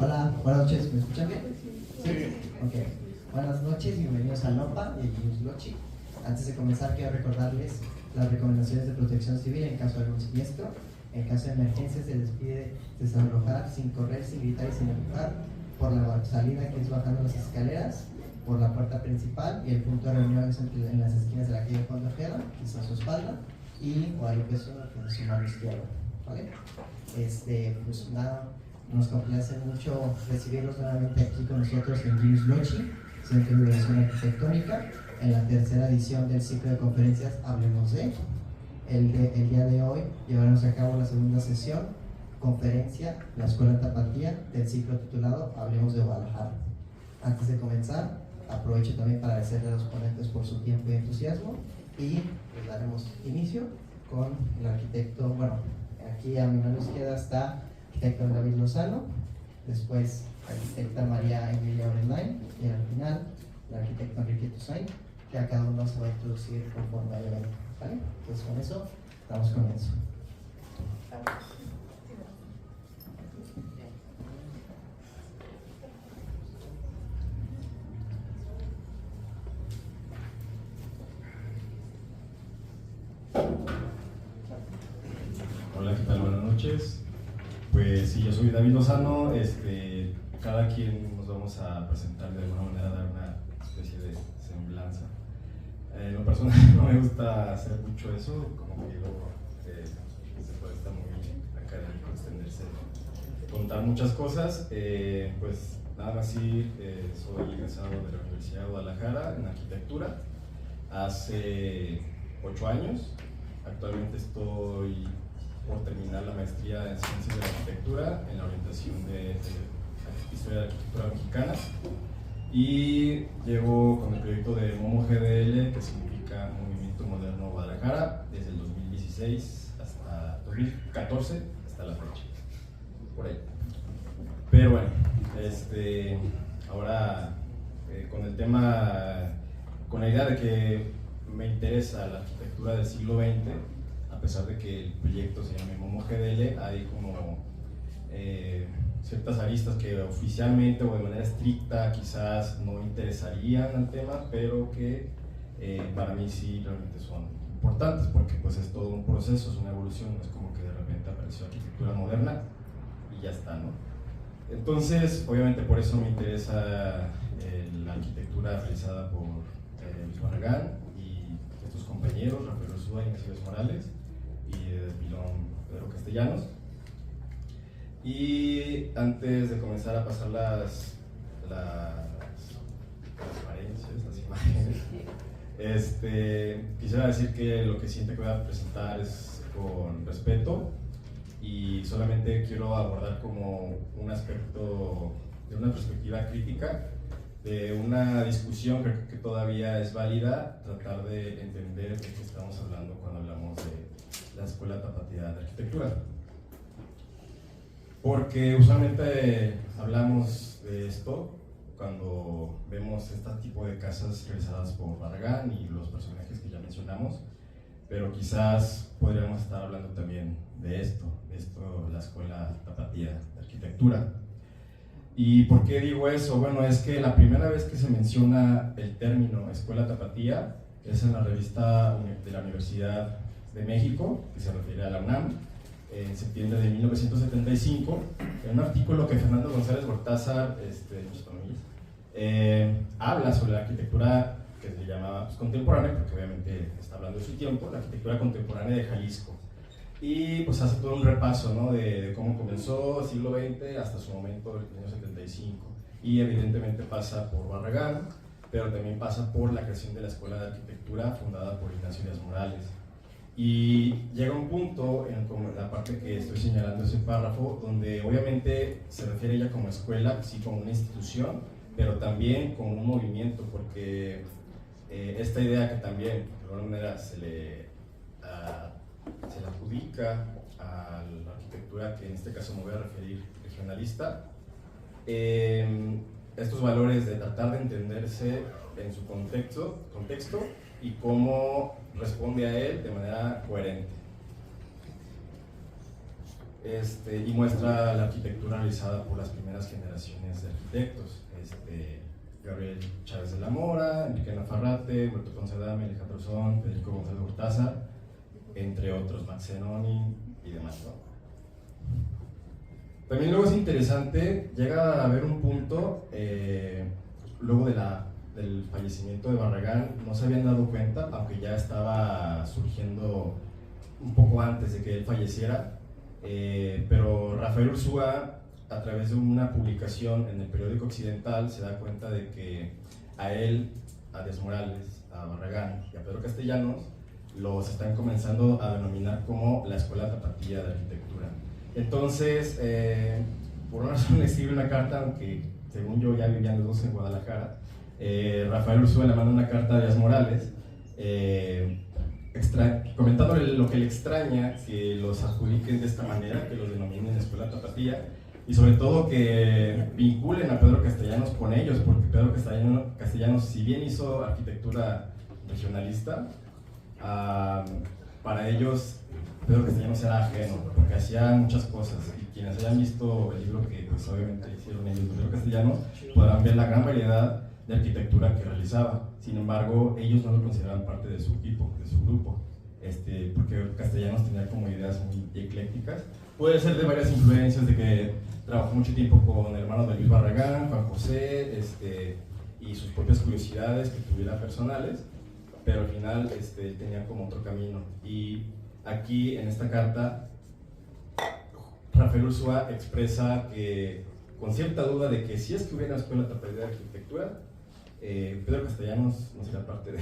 Hola, buenas noches, ¿me escuchan bien? Sí. Ok. Buenas noches y bienvenidos a LOPA y Genius Loci. Antes de comenzar, quiero recordarles las recomendaciones de protección civil en caso de algún siniestro. En caso de emergencia, se les pide desalojar sin correr, sin gritar y sin empujar por la salida, que es bajando las escaleras, por la puerta principal, y el punto de reunión es en las esquinas de la calle Juan de Ojeda, que es a su espalda, y Guadalupe Zuna, que es su mano izquierda. ¿Vale? Pues nada, nos complace mucho recibirlos nuevamente aquí con nosotros en Genius Loci, Centro de Innovación Arquitectónica, en la tercera edición del ciclo de conferencias Hablemos de. El día de hoy llevaremos a cabo la segunda sesión, conferencia, la Escuela Tapatía, del ciclo titulado Hablemos de Guadalajara. Antes de comenzar, aprovecho también para agradecerle a los ponentes por su tiempo y entusiasmo, y pues daremos inicio con el arquitecto. Bueno, aquí a mi mano izquierda está el arquitecto David Lozano, después la arquitecta María Emilia Orendain, y al final el arquitecto Enrique Toussaint, que a cada uno se va a introducir conforme al evento. ¿Vale? Entonces con eso, damos comienzo. Hola, ¿qué tal? Buenas noches. Pues sí, yo soy David Lozano. Cada quien nos vamos a presentar de alguna manera, dar una especie de semblanza. En lo personal no me gusta hacer mucho eso, como que luego se puede estar muy académico, extenderse, contar muchas cosas. Pues nada más, sí, soy egresado de la Universidad de Guadalajara en arquitectura hace 8 años. Actualmente estoy por terminar la maestría en Ciencias de la Arquitectura en la orientación de Historia de la Arquitectura Mexicana, y llevo con el proyecto de MOMO GDL, que significa Movimiento Moderno Guadalajara, desde el 2016 hasta 2014 hasta la fecha, por ahí. Pero bueno, ahora con el tema, con la idea de que me interesa la arquitectura del siglo XX, a pesar de que el proyecto se llama MOMO GDL, hay como ciertas aristas que oficialmente o de manera estricta quizás no interesarían al tema, pero que para mí sí realmente son importantes, porque pues es todo un proceso, es una evolución, no es como que de repente apareció arquitectura moderna y ya está, ¿no? Entonces, obviamente por eso me interesa la arquitectura realizada por Luis Barragán y estos compañeros, Rafael Urzúa y Mercedes Morales, y de Pilón Pedro Castellanos. Y antes de comenzar a pasar las transparencias, las imágenes, quisiera decir que lo que siento que voy a presentar es con respeto, y solamente quiero abordar como un aspecto de una perspectiva crítica, de una discusión que todavía es válida, tratar de entender de qué estamos hablando cuando hablamos de la Escuela Tapatía de Arquitectura. Porque usualmente hablamos de esto cuando vemos este tipo de casas realizadas por Barragán y los personajes que ya mencionamos, pero quizás podríamos estar hablando también de esto, la Escuela Tapatía de Arquitectura. ¿Y por qué digo eso? Bueno, es que la primera vez que se menciona el término Escuela Tapatía es en la revista de la Universidad de México, que se refiere a la UNAM, en septiembre de 1975, en un artículo que Fernando González Gortázar, habla sobre la arquitectura que se llamaba contemporánea, porque obviamente está hablando de su tiempo, la arquitectura contemporánea de Jalisco. Y pues hace todo un repaso, ¿no?, de cómo comenzó el siglo XX hasta su momento, el año 75. Y evidentemente pasa por Barragán, pero también pasa por la creación de la Escuela de Arquitectura fundada por Ignacio Díaz Morales. Y llega un punto en la parte que estoy señalando ese párrafo, donde obviamente se refiere ella como escuela, sí, como una institución, pero también como un movimiento, porque esta idea que también de alguna manera se le adjudica a la arquitectura, que en este caso me voy a referir regionalista, estos valores de tratar de entenderse en su contexto y cómo responde a él de manera coherente. y muestra la arquitectura realizada por las primeras generaciones de arquitectos. Gabriel Chávez de la Mora, Enrique Nafarrate, Humberto Ponce Adame, Alejandro Son, Federico González Hortaza, entre otros, Max Zenoni y demás, ¿no? También luego es interesante, llega a haber un punto, luego del fallecimiento de Barragán, no se habían dado cuenta, aunque ya estaba surgiendo un poco antes de que él falleciera, pero Rafael Ursúa, a través de una publicación en el periódico Occidental, se da cuenta de que a él, a Díaz Morales, a Barragán y a Pedro Castellanos los están comenzando a denominar como la Escuela Tapatía de Arquitectura. Entonces, por una razón le escribe una carta, aunque según yo ya vivían los dos en Guadalajara. Rafael Ursúa le manda una carta a Díaz Morales comentándole lo que le extraña que los adjudiquen de esta manera, que los denominen Escuela Tapatía, y sobre todo que vinculen a Pedro Castellanos con ellos, porque Pedro Castellanos, si bien hizo arquitectura regionalista, para ellos Pedro Castellanos era ajeno, porque hacía muchas cosas, y quienes hayan visto el libro que pues, obviamente hicieron ellos de Pedro Castellanos, podrán ver la gran variedad de arquitectura que realizaba. Sin embargo, ellos no lo consideraban parte de su equipo, de su grupo, porque Castellanos tenía como ideas muy eclécticas. Puede ser de varias influencias, de que trabajó mucho tiempo con el hermano de Luis Barragán, Juan José, y sus propias curiosidades que tuviera personales, pero al final tenía como otro camino. Y aquí, en esta carta, Rafael Ursúa expresa que, con cierta duda de que si es que hubiera una escuela tapatía de arquitectura, Pedro Castellanos no sería parte de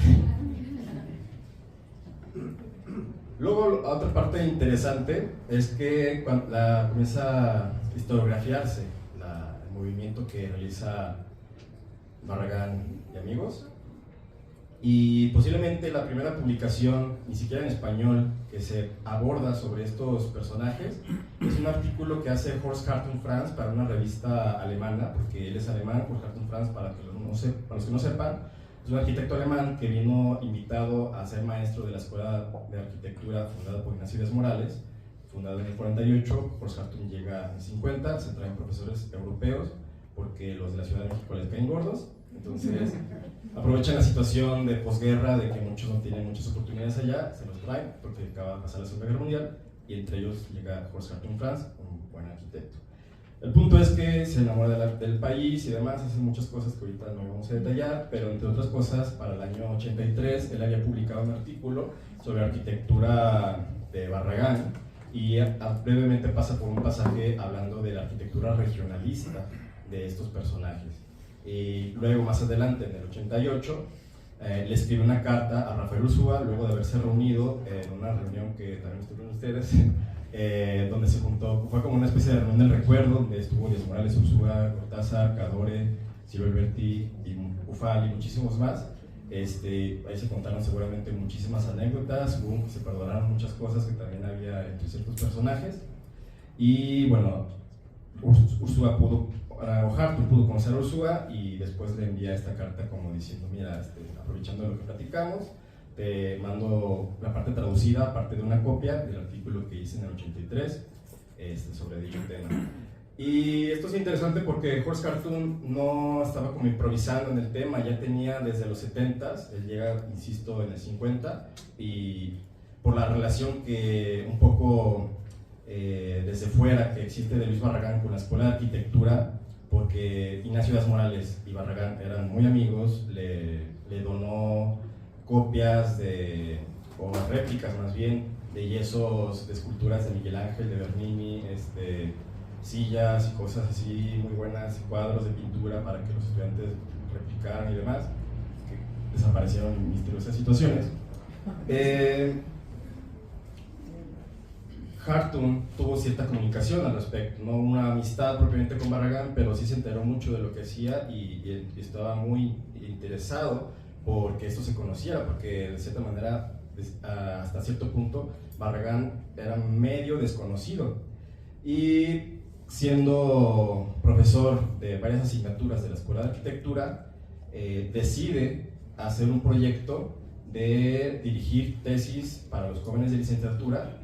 Luego, otra parte interesante es que cuando comienza a historiografiarse el movimiento que realiza Barragán y amigos, y posiblemente la primera publicación, ni siquiera en español, que se aborda sobre estos personajes, es un artículo que hace Horst Hartung Franz para una revista alemana, porque él es alemán. Horst Hartung Franz, para los que no sepan, es un arquitecto alemán que vino invitado a ser maestro de la Escuela de Arquitectura fundada por Ignacio Díaz Morales, fundada en el 48. Horst Hartung llega en el 50, se traen profesores europeos, porque los de la Ciudad de México les caen gordos. Entonces aprovechan la situación de posguerra, de que muchos no tienen muchas oportunidades allá, se los traen porque acaba de pasar la Segunda Guerra Mundial, y entre ellos llega Horst Hartung Franz, un buen arquitecto. El punto es que se enamora del país y demás, hace muchas cosas que ahorita no vamos a detallar, pero entre otras cosas, para el año 83 él había publicado un artículo sobre arquitectura de Barragán, y brevemente pasa por un pasaje hablando de la arquitectura regionalista de estos personajes. Y luego, más adelante, en el 88, le escribe una carta a Rafael Ursúa, luego de haberse reunido en una reunión que también estuvieron ustedes, donde se juntó, fue como una especie de reunión del recuerdo, donde estuvo Díaz Morales, Ursúa, Cortázar, Cadore, Ciro Alberti, Ufal y muchísimos más. Ahí se contaron seguramente muchísimas anécdotas, se perdonaron muchas cosas que también había entre ciertos personajes. Y bueno, Hartung pudo conocer a Ursúa, y después le envía esta carta como diciendo: mira, aprovechando lo que platicamos, te mando la parte traducida, aparte de una copia del artículo que hice en el 83 sobre dicho tema. Y esto es interesante porque Horst Hartung no estaba como improvisando en el tema, ya tenía desde los 70s, él llega, insisto, en el 50, y por la relación que un poco desde fuera que existe de Luis Barragán con la Escuela de Arquitectura, porque Ignacio Díaz Morales y Barragán eran muy amigos, le donó copias o réplicas más bien, de yesos, de esculturas de Miguel Ángel, de Bernini, sillas y cosas así muy buenas, y cuadros de pintura para que los estudiantes replicaran y demás, que desaparecieron en misteriosas situaciones. Hartung tuvo cierta comunicación al respecto, no una amistad propiamente con Barragán, pero sí se enteró mucho de lo que hacía, y estaba muy interesado porque esto se conociera, porque de cierta manera, hasta cierto punto, Barragán era medio desconocido. Y siendo profesor de varias asignaturas de la Escuela de Arquitectura, decide hacer un proyecto de dirigir tesis para los jóvenes de licenciatura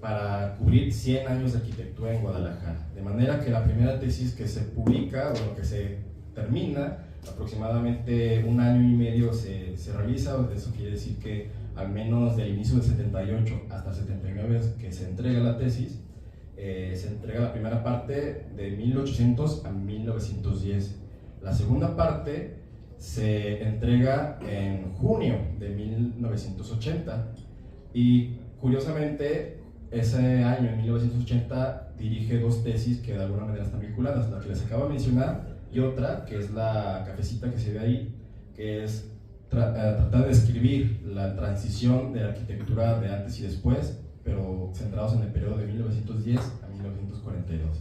para cubrir 100 años de arquitectura en Guadalajara. De manera que la primera tesis que se publica, bueno, que se termina, aproximadamente 1 año y medio se realiza. Eso quiere decir que al menos del inicio del 78 hasta el 79 que se entrega la tesis, se entrega la primera parte de 1800 a 1910. La segunda parte se entrega en junio de 1980 y curiosamente ese año, en 1980, dirige 2 tesis que de alguna manera están vinculadas, la que les acabo de mencionar y otra que es la cafecita que se ve ahí, que es tratar de describir la transición de la arquitectura de antes y después, pero centrados en el periodo de 1910 a 1942,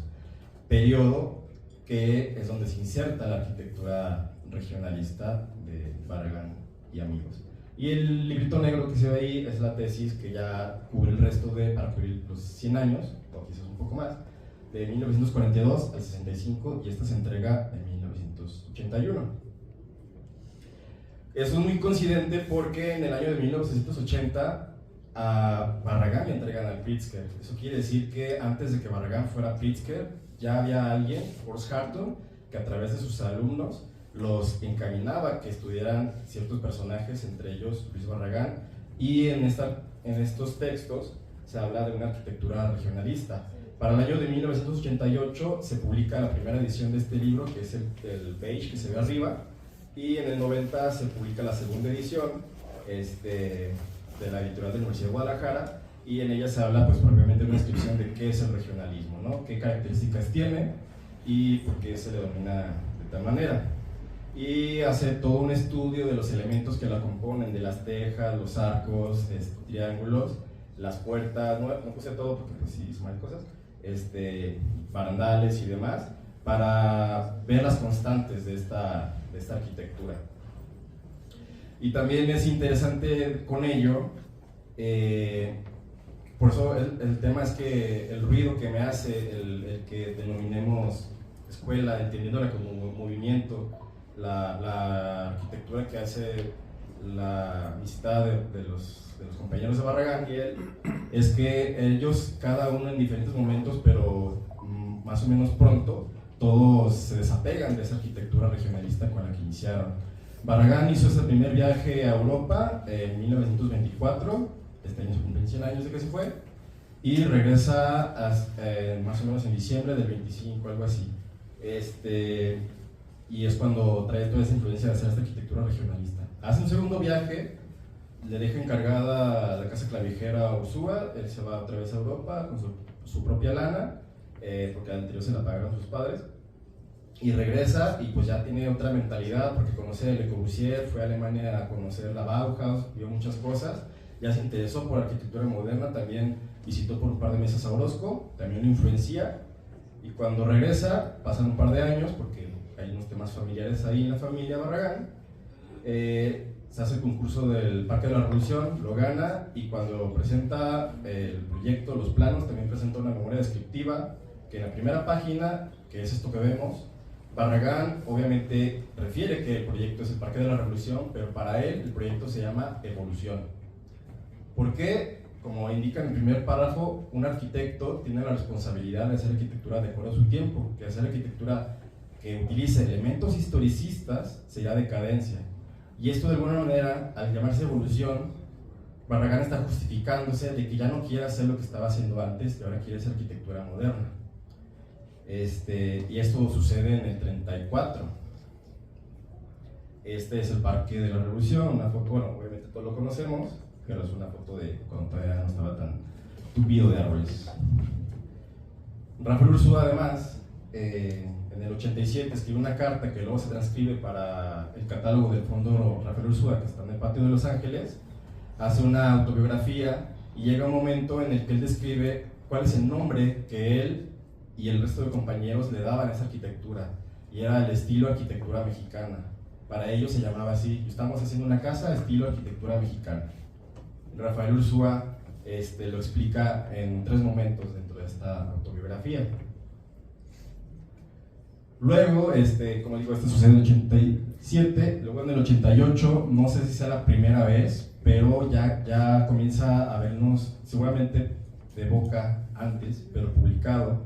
periodo que es donde se inserta la arquitectura regionalista de Barragán y amigos. Y el librito negro que se ve ahí es la tesis que ya cubre el resto para cubrir los 100 años, o quizás un poco más, de 1942 al 65, y esta se entrega en 1981. Eso es muy coincidente porque en el año de 1980 a Barragán le entregan al Pritzker. Eso quiere decir que antes de que Barragán fuera Pritzker, ya había alguien, Horst Hartung, que a través de sus alumnos los encaminaba que estudiaran ciertos personajes, entre ellos Luis Barragán, y en estos textos se habla de una arquitectura regionalista. Para el año de 1988 se publica la primera edición de este libro, que es el beige que se ve arriba, y en el 90 se publica la segunda edición de la editorial de la Universidad de Guadalajara, y en ella se habla pues propiamente de una descripción de qué es el regionalismo, ¿no? Qué características tiene y por qué se le denomina de tal manera. Y hace todo un estudio de los elementos que la componen, de las tejas, los arcos, triángulos, las puertas, no puse todo porque pues sí son más cosas, barandales y demás, para ver las constantes de esta arquitectura. Y también es interesante con ello, por eso el tema es que el ruido que me hace el que denominemos escuela, entendiéndola como movimiento, la arquitectura que hace la amistad de los compañeros de Barragán y él, es que ellos, cada uno en diferentes momentos, pero más o menos pronto, todos se desapegan de esa arquitectura regionalista con la que iniciaron. Barragán hizo ese primer viaje a Europa en 1924, este año se cumplen 100 años de que se fue, y regresa más o menos en diciembre del 25, algo así. Y es cuando trae toda esa influencia de hacer esta arquitectura regionalista. Hace un segundo viaje, le deja encargada la casa clavijera a Ursúa, él se va otra vez a Europa con su propia lana, porque al anterior se la pagaron sus padres, y regresa y pues ya tiene otra mentalidad, porque conoce a Le Corbusier, fue a Alemania a conocer la Bauhaus, vio muchas cosas, ya se interesó por arquitectura moderna, también visitó por un par de meses a Orozco, también lo influencia, y cuando regresa, pasan un par de años, porque hay unos temas familiares ahí en la familia Barragán, se hace el concurso del Parque de la Revolución, lo gana, y cuando presenta el proyecto, los planos, también presenta una memoria descriptiva, que en la primera página, que es esto que vemos, Barragán obviamente refiere que el proyecto es el Parque de la Revolución, pero para él el proyecto se llama Evolución. ¿Por qué? Como indica en el primer párrafo, un arquitecto tiene la responsabilidad de hacer arquitectura de acuerdo a su tiempo, que hacer arquitectura que utilice elementos historicistas sería decadencia. Y esto de alguna manera, al llamarse evolución, Barragán está justificándose de que ya no quiere hacer lo que estaba haciendo antes, que ahora quiere hacer arquitectura moderna. Y esto sucede en el 34. Este es el Parque de la Revolución, una foto, bueno, obviamente todos lo conocemos, pero es una foto de cuando todavía no estaba tan tupido de árboles. Rafael Ursúa, además, en el 87 escribe una carta que luego se transcribe para el catálogo del Fondo Rafael Ursúa, que está en el patio de Los Ángeles, hace una autobiografía y llega un momento en el que él describe cuál es el nombre que él y el resto de compañeros le daban a esa arquitectura, y era el estilo arquitectura mexicana. Para ellos se llamaba así: estamos haciendo una casa estilo arquitectura mexicana. Rafael Ursúa lo explica en 3 momentos dentro de esta autobiografía. Luego, como digo, esto sucede en el 87, luego en el 88, no sé si sea la primera vez, pero ya comienza a vernos, seguramente de boca antes, pero publicado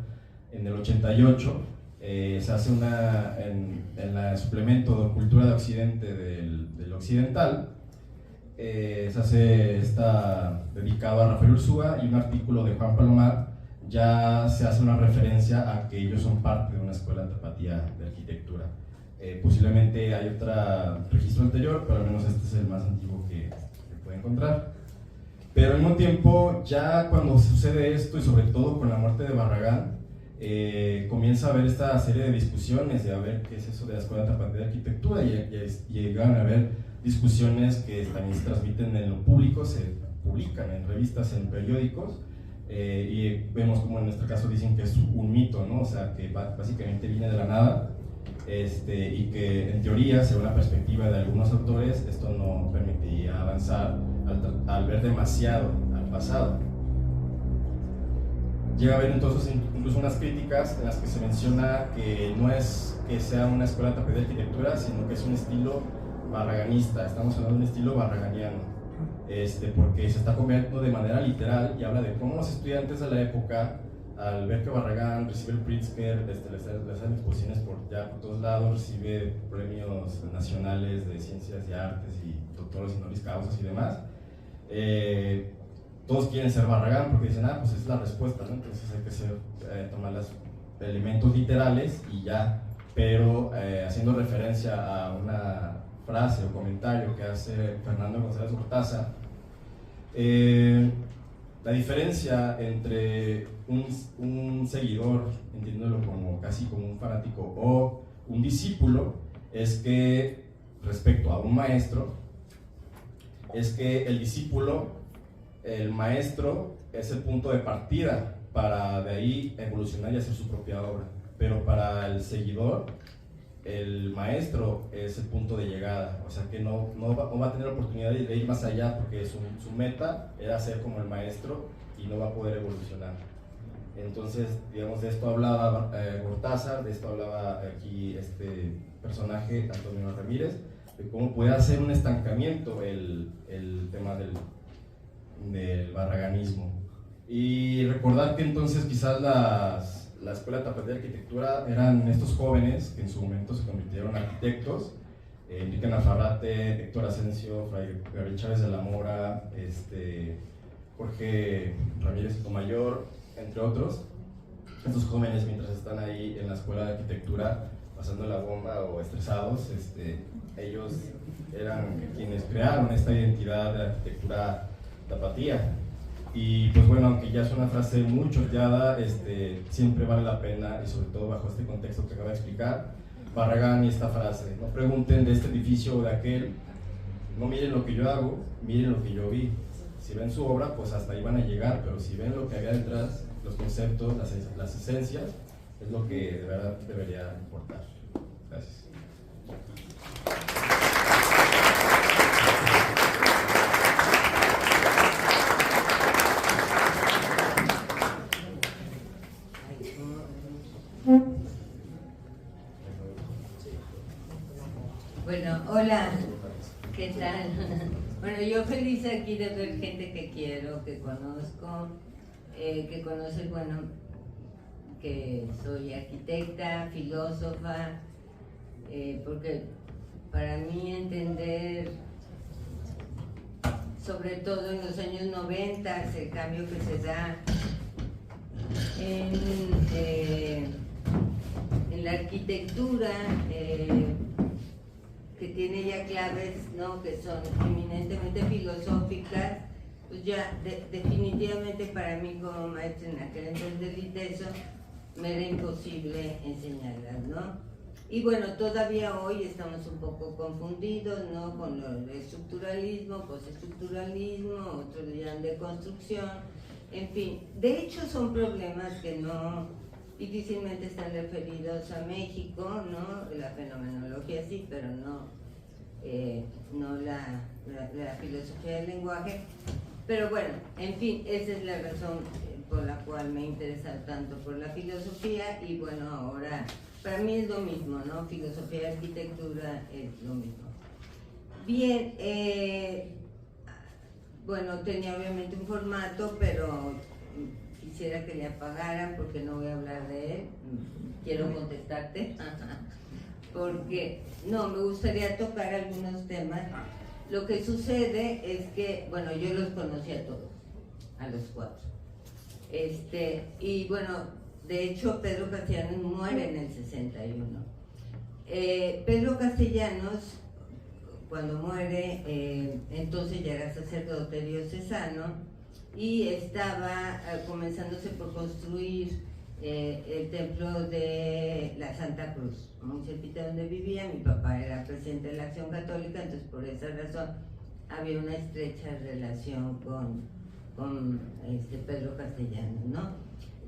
en el 88. Se hace en el suplemento de Cultura de Occidente del Occidental. Está dedicado a Rafael Ursúa, y un artículo de Juan Palomar ya se hace una referencia a que ellos son parte de una escuela tapatía de arquitectura. Posiblemente hay otro registro anterior, pero al menos este es el más antiguo que puede encontrar. Pero al mismo tiempo, ya cuando sucede esto, y sobre todo con la muerte de Barragán, comienza a haber esta serie de discusiones de a ver qué es eso de la escuela tapatía de arquitectura, y llegan a haber discusiones que también se transmiten en lo público, se publican en revistas, en periódicos, y vemos como en nuestro caso dicen que es un mito, ¿no? O sea, que básicamente viene de la nada, y que en teoría, según la perspectiva de algunos autores, esto no permitiría avanzar al ver demasiado al pasado. Llega a haber entonces incluso unas críticas en las que se menciona que no es que sea una escuela tapatía de arquitectura, sino que es un estilo barraganista. Estamos hablando de un estilo barraganiano, porque se está convirtiendo de manera literal, y habla de cómo los estudiantes de la época, al ver que Barragán recibe el Pritzker, le hacen exposiciones por todos lados, recibe premios nacionales de ciencias y artes y doctores honoris causa y demás, todos quieren ser Barragán porque dicen, pues esa es la respuesta, ¿no? Entonces hay que tomar los elementos literales y ya, pero haciendo referencia a una frase o comentario que hace Fernando González Gortaza, la diferencia entre un seguidor, entendiéndolo como casi como un fanático, o un discípulo, es que respecto a un maestro, es que el discípulo, el maestro, es el punto de partida para de ahí evolucionar y hacer su propia obra, pero para el seguidor, el maestro es el punto de llegada, o sea que no va a tener oportunidad de ir más allá, porque su meta era ser como el maestro y no va a poder evolucionar. Entonces, digamos, de esto hablaba Gortaza, de esto hablaba aquí este personaje, Antonio Ramírez, de cómo puede hacer un estancamiento el tema del barraganismo. Y recordar que entonces quizás la Escuela Tapatía de Arquitectura eran estos jóvenes que en su momento se convirtieron en arquitectos, Enrique Nafarrate, Héctor Asensio, Fray Gabriel Chávez de la Mora, Jorge Ramírez Sotomayor, entre otros. Estos jóvenes, mientras están ahí en la Escuela de Arquitectura pasando la bomba o estresados, ellos eran quienes crearon esta identidad de arquitectura tapatía. Y pues bueno, aunque ya es una frase muy choteada, siempre vale la pena, y sobre todo bajo este contexto que acabo de explicar, Barragán y esta frase: no pregunten de este edificio o de aquel, no miren lo que yo hago, miren lo que yo vi. Si ven su obra, pues hasta ahí van a llegar, pero si ven lo que había detrás, los conceptos, las esencias, es lo que de verdad debería importar. Gracias. Bueno, hola, ¿qué tal? Bueno, yo feliz aquí de ver gente que quiero, que conozco, que conoce, bueno, que soy arquitecta, filósofa, porque para mí entender, sobre todo en los años 90, el cambio que se da en la arquitectura, que tiene ya claves, ¿no?, que son eminentemente filosóficas, pues ya definitivamente para mí como maestra en aquel entonces del ITESO me era imposible enseñarlas, ¿no? Y bueno, todavía hoy estamos un poco confundidos, ¿no?, con el estructuralismo, postestructuralismo, otros le llaman de construcción, en fin. De hecho son problemas que difícilmente están referidos a México, ¿no? La fenomenología sí, pero no la filosofía del lenguaje. Pero bueno, en fin, esa es la razón por la cual me he interesado tanto por la filosofía, y bueno, ahora para mí es lo mismo, ¿no? Filosofía y arquitectura es lo mismo. Bien, bueno, tenía obviamente un formato, pero quisiera que le apagaran porque no voy a hablar de él. Quiero contestarte. Porque, no, me gustaría tocar algunos temas. Lo que sucede es que, bueno, yo los conocí a todos, a los 4. Y bueno, de hecho, Pedro Castellanos muere en el 61. Pedro Castellanos, cuando muere, entonces ya era sacerdote diocesano y estaba comenzándose por construir el templo de la Santa Cruz, muy cerquita de donde vivía. Mi papá era presidente de la Acción Católica, entonces por esa razón había una estrecha relación con Pedro Castellanos, ¿no?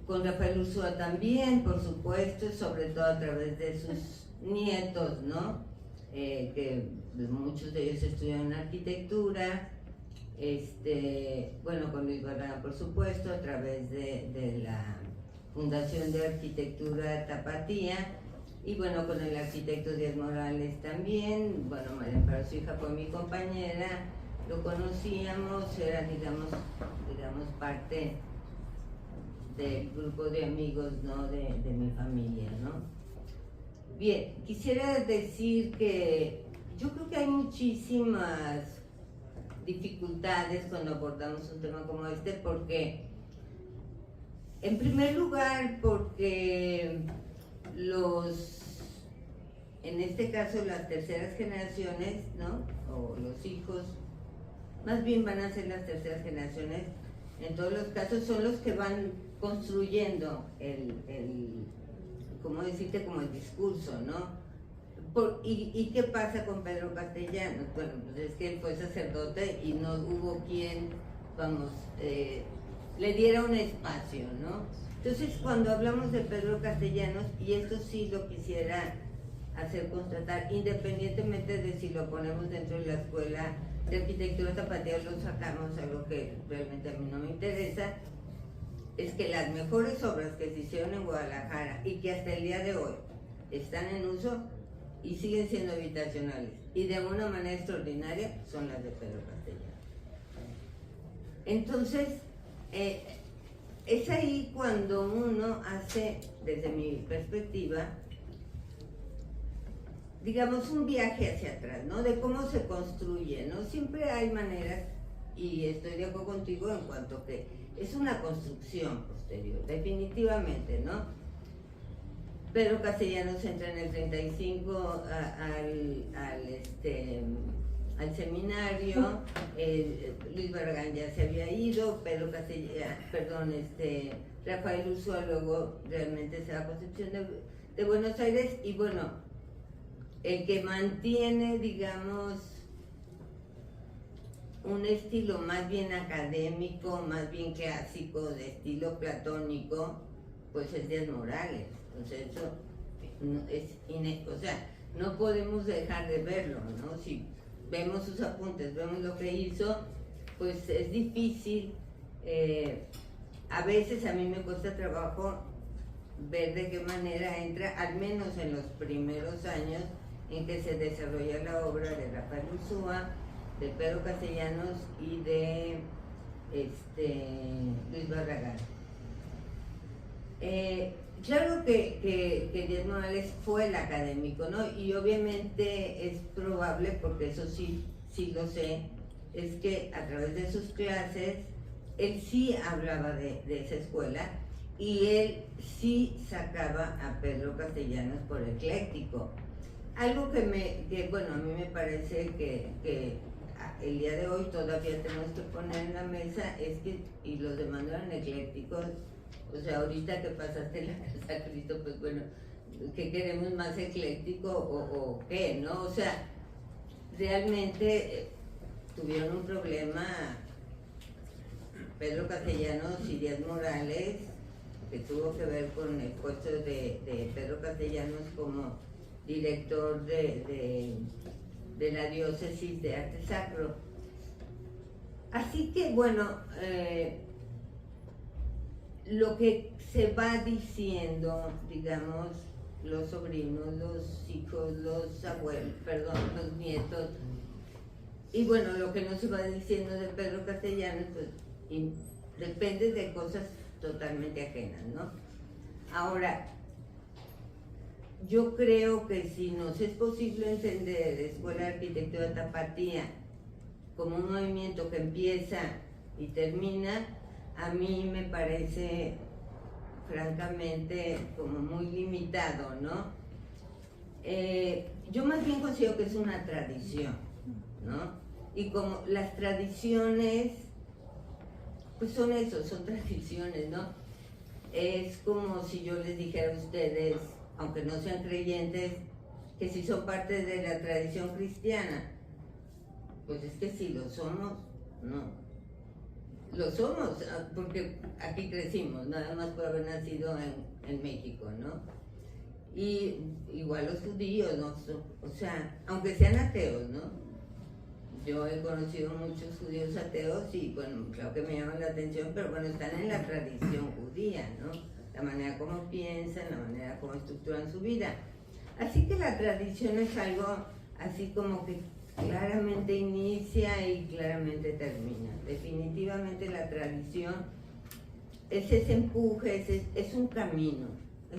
Con Rafael Ursúa también, por supuesto, sobre todo a través de sus nietos, ¿no? Que muchos de ellos estudiaron arquitectura. Bueno, con Luis Barragán, por supuesto, a través de la Fundación de Arquitectura Tapatía, y bueno, con el arquitecto Díaz Morales también. Bueno, María Amparo, su hija, fue mi compañera, lo conocíamos, era digamos parte del grupo de amigos, ¿no? de mi familia, ¿no? Bien, quisiera decir que yo creo que hay muchísimas dificultades cuando abordamos un tema como este, porque en primer lugar, porque en este caso las terceras generaciones, ¿no? O los hijos, más bien van a ser las terceras generaciones, en todos los casos son los que van construyendo ¿cómo decirte? Como el discurso, ¿no? ¿Y qué pasa con Pedro Castellanos? Bueno, pues es que él fue sacerdote y no hubo quien, le diera un espacio, ¿no? Entonces, cuando hablamos de Pedro Castellanos, y esto sí lo quisiera hacer constatar, independientemente de si lo ponemos dentro de la escuela de arquitectura tapatía o lo sacamos, algo que realmente a mí no me interesa, es que las mejores obras que se hicieron en Guadalajara y que hasta el día de hoy están en uso y siguen siendo habitacionales y de una manera extraordinaria son las de Pedro Castellanos. Entonces, es ahí cuando uno hace, desde mi perspectiva, digamos, un viaje hacia atrás, ¿no? De cómo se construye, ¿no? Siempre hay maneras, y estoy de acuerdo contigo en cuanto que es una construcción posterior, definitivamente, ¿no? Pedro Castellanos entra en el 35 al seminario, Luis Barragán ya se había ido, Rafael Ursúa luego realmente se va a Concepción de Buenos Aires, y bueno, el que mantiene, digamos, un estilo más bien académico, más bien clásico, de estilo platónico, pues es Díaz Morales. O sea, eso no podemos dejar de verlo, ¿no? Si vemos sus apuntes, vemos lo que hizo, pues es difícil. A veces a mí me cuesta trabajo ver de qué manera entra, al menos en los primeros años en que se desarrolla la obra de Rafael Ursúa, de Pedro Castellanos y de Luis Barragán. Claro que Díaz Morales fue el académico, ¿no? Y obviamente es probable, porque eso sí lo sé, es que a través de sus clases él sí hablaba de esa escuela y él sí sacaba a Pedro Castellanos por ecléctico. Algo que a mí me parece que el día de hoy todavía tenemos que poner en la mesa es que, y los demás no eran eclécticos, o sea, ahorita que pasaste la Casa Cristo, pues bueno, ¿qué queremos más ecléctico o qué, no? O sea, realmente tuvieron un problema Pedro Castellanos y Díaz Morales, que tuvo que ver con el puesto de Pedro Castellanos como director de la diócesis de arte sacro. Así que bueno, lo que se va diciendo, digamos, los sobrinos, los hijos, los abuelos, los nietos, y bueno, lo que no se va diciendo de Pedro Castellanos, pues depende de cosas totalmente ajenas, ¿no? Ahora, yo creo que si nos es posible entender Escuela de Arquitectura Tapatía como un movimiento que empieza y termina, a mí me parece francamente como muy limitado, ¿no? Yo más bien considero que es una tradición, ¿no? Y como las tradiciones, pues son eso, son tradiciones, ¿no? Es como si yo les dijera a ustedes, aunque no sean creyentes, que si son parte de la tradición cristiana, pues es que sí lo somos, ¿no? Lo somos, porque aquí crecimos, nada más por haber nacido en México, ¿no? Y igual los judíos, ¿no? O sea, aunque sean ateos, ¿no? Yo he conocido muchos judíos ateos y, bueno, claro que me llaman la atención, pero bueno, están en la tradición judía, ¿no? La manera como piensan, la manera como estructuran su vida. Así que la tradición es algo así como que claramente inicia y claramente termina. Definitivamente la tradición es ese empuje, es un camino, y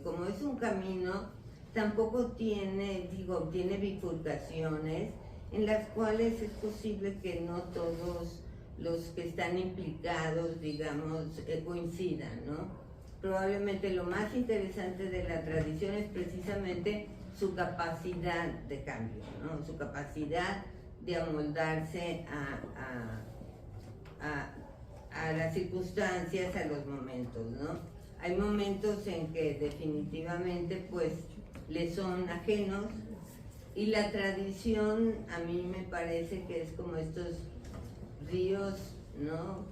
como es un camino, tampoco tiene bifurcaciones en las cuales es posible que no todos los que están implicados, digamos, coincidan, ¿no? Probablemente lo más interesante de la tradición es precisamente su capacidad de cambio, ¿no? Su capacidad de amoldarse a las circunstancias, a los momentos, ¿no? Hay momentos en que definitivamente pues le son ajenos, y la tradición a mí me parece que es como estos ríos, ¿no?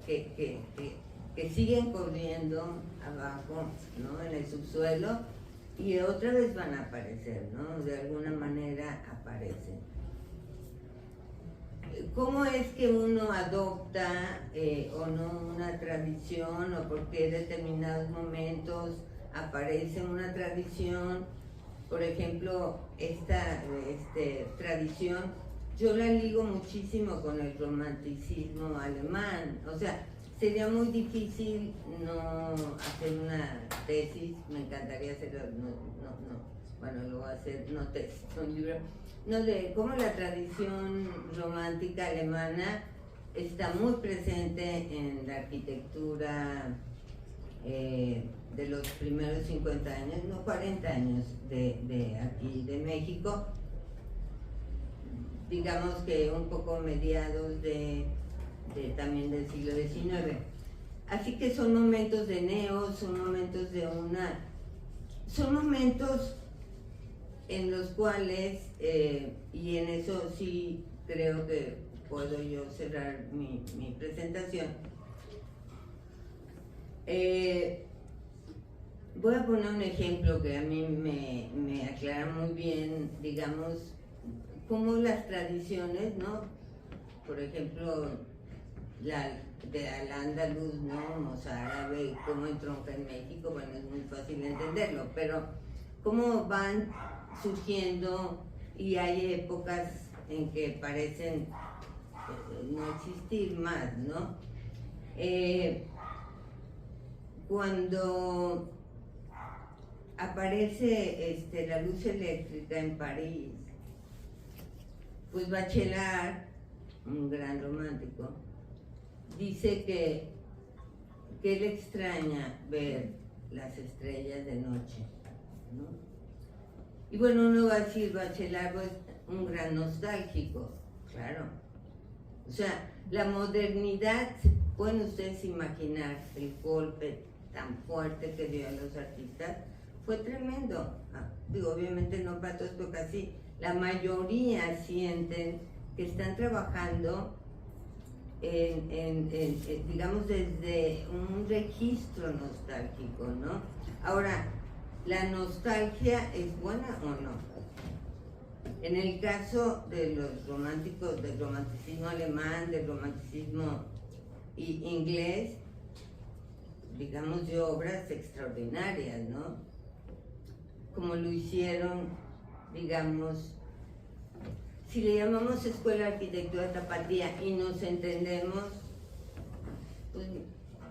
Que siguen corriendo abajo, ¿no? En el subsuelo, y otra vez van a aparecer, ¿no? De alguna manera aparecen. ¿Cómo es que uno adopta o no una tradición, o por qué en determinados momentos aparece una tradición? Por ejemplo, esta tradición yo la ligo muchísimo con el romanticismo alemán. O sea, sería muy difícil no hacer una tesis, me encantaría hacerlo, bueno, lo voy a hacer, no tesis, un libro, no, de cómo la tradición romántica alemana está muy presente en la arquitectura de los primeros 50 años, no 40 años de aquí, de México, digamos que un poco mediados también del siglo XIX. Así que son momentos de son momentos en los cuales, y en eso sí creo que puedo yo cerrar mi presentación. Voy a poner un ejemplo que a mí me aclara muy bien, digamos, cómo las tradiciones, ¿no? Por ejemplo, de Al-Ándalus, ¿no? Mozárabe, cómo entronca en México, bueno, es muy fácil entenderlo, pero cómo van surgiendo, y hay épocas en que parecen no existir más, ¿no? Cuando aparece la luz eléctrica en París, pues Bachelard, un gran romántico, dice que él extraña ver las estrellas de noche, ¿no? Y bueno, uno va a decir, Bachelard es un gran nostálgico, claro. O sea, la modernidad, pueden ustedes imaginar el golpe tan fuerte que dio a los artistas, fue tremendo. Digo, obviamente no para todos, pero casi la mayoría sienten que están trabajando digamos, desde un registro nostálgico, ¿no? Ahora, ¿la nostalgia es buena o no? En el caso de los románticos, del romanticismo alemán, del romanticismo inglés, digamos, de obras extraordinarias, ¿no? Como lo hicieron, digamos, si le llamamos Escuela de Arquitectura Tapatía y nos entendemos, pues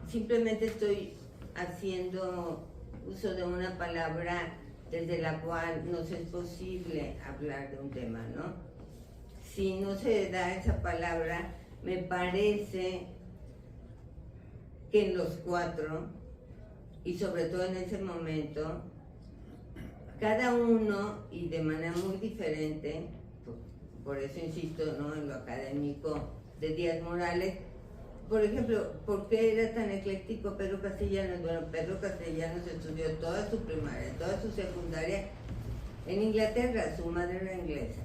simplemente estoy haciendo uso de una palabra desde la cual nos es posible hablar de un tema, ¿no? Si no se da esa palabra, me parece que en los cuatro, y sobre todo en ese momento, cada uno, y de manera muy diferente, por eso insisto, ¿no?, en lo académico de Díaz Morales. Por ejemplo, ¿por qué era tan ecléctico Pedro Castellanos? Bueno, Pedro Castellanos estudió toda su primaria, toda su secundaria en Inglaterra, su madre era inglesa.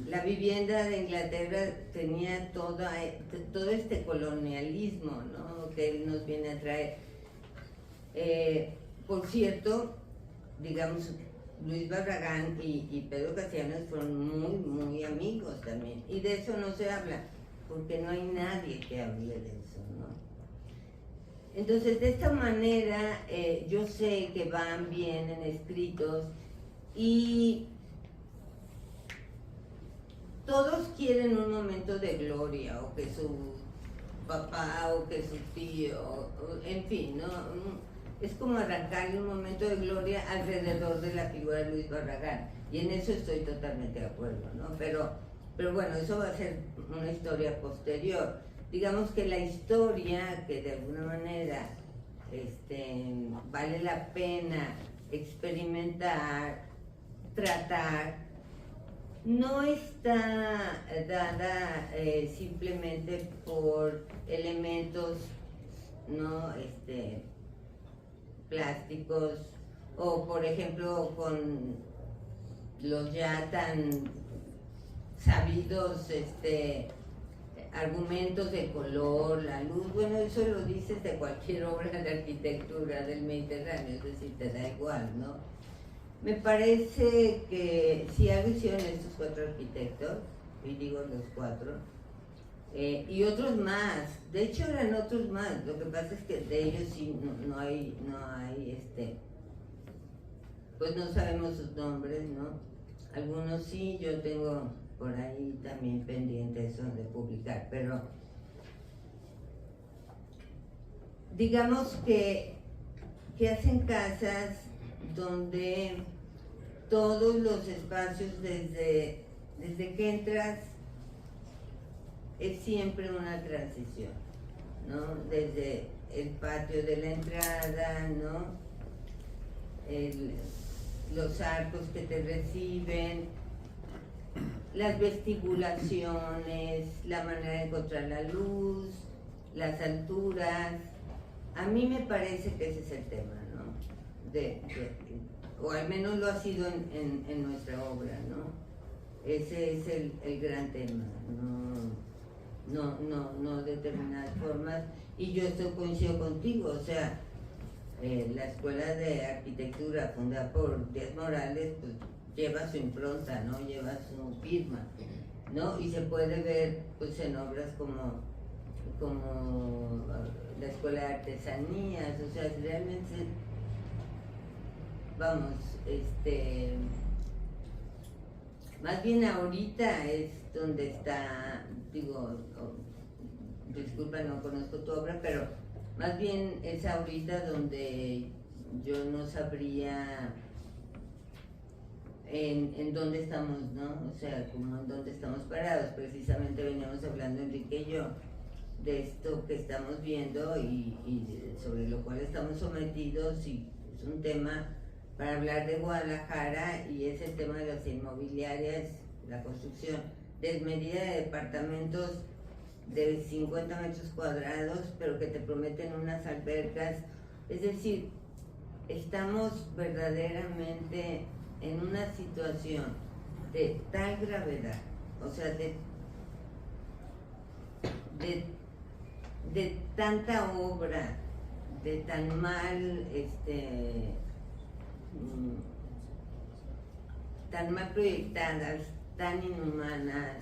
La vivienda de Inglaterra tenía todo este colonialismo, ¿no?, que él nos viene a traer. Por cierto, digamos, Luis Barragán y Pedro Castellanos fueron muy, muy amigos también, y de eso no se habla, porque no hay nadie que hable de eso, ¿no? Entonces, de esta manera, yo sé que van bien en escritos y todos quieren un momento de gloria, o que su papá, o que su tío, en fin, ¿no? Es como arrancarle un momento de gloria alrededor de la figura de Luis Barragán, y en eso estoy totalmente de acuerdo, ¿no? Pero bueno, eso va a ser una historia posterior. Digamos que la historia que de alguna manera vale la pena experimentar, tratar, no está dada simplemente por elementos, ¿no?, plásticos, o por ejemplo con los ya tan sabidos argumentos de color, la luz. Bueno, eso lo dices de cualquier obra de arquitectura del Mediterráneo, es decir, te da igual, ¿no? Me parece que si algo hicieron estos cuatro arquitectos, y digo los cuatro, y otros más, de hecho eran otros más, lo que pasa es que de ellos sí no hay pues no sabemos sus nombres, ¿no? Algunos sí, yo tengo por ahí también pendiente eso de publicar, pero digamos que hacen casas donde todos los espacios desde que entras es siempre una transición, ¿no? Desde el patio de la entrada, ¿no?, los arcos que te reciben, las vestibulaciones, la manera de encontrar la luz, las alturas. A mí me parece que ese es el tema, ¿no? O al menos lo ha sido en nuestra obra, ¿no? Ese es el gran tema, no determinadas formas, y yo estoy coincido contigo, o sea, la Escuela de Arquitectura fundada por Díaz Morales, pues lleva su impronta, ¿no?, lleva su firma, ¿no?, y se puede ver pues en obras como la Escuela de Artesanías, o sea, realmente, vamos, más bien ahorita es donde está, digo, disculpa, no conozco tu obra, pero más bien es ahorita donde yo no sabría en dónde estamos, ¿no? O sea, como en dónde estamos parados. Precisamente veníamos hablando Enrique y yo de esto que estamos viendo y sobre lo cual estamos sometidos, y es un tema para hablar de Guadalajara, y es el tema de las inmobiliarias, la construcción desmedida de departamentos de 50 metros cuadrados, pero que te prometen unas albercas. Es decir, estamos verdaderamente en una situación de tal gravedad, o sea, de tanta obra, de tan mal, tan mal proyectadas, tan inhumanas,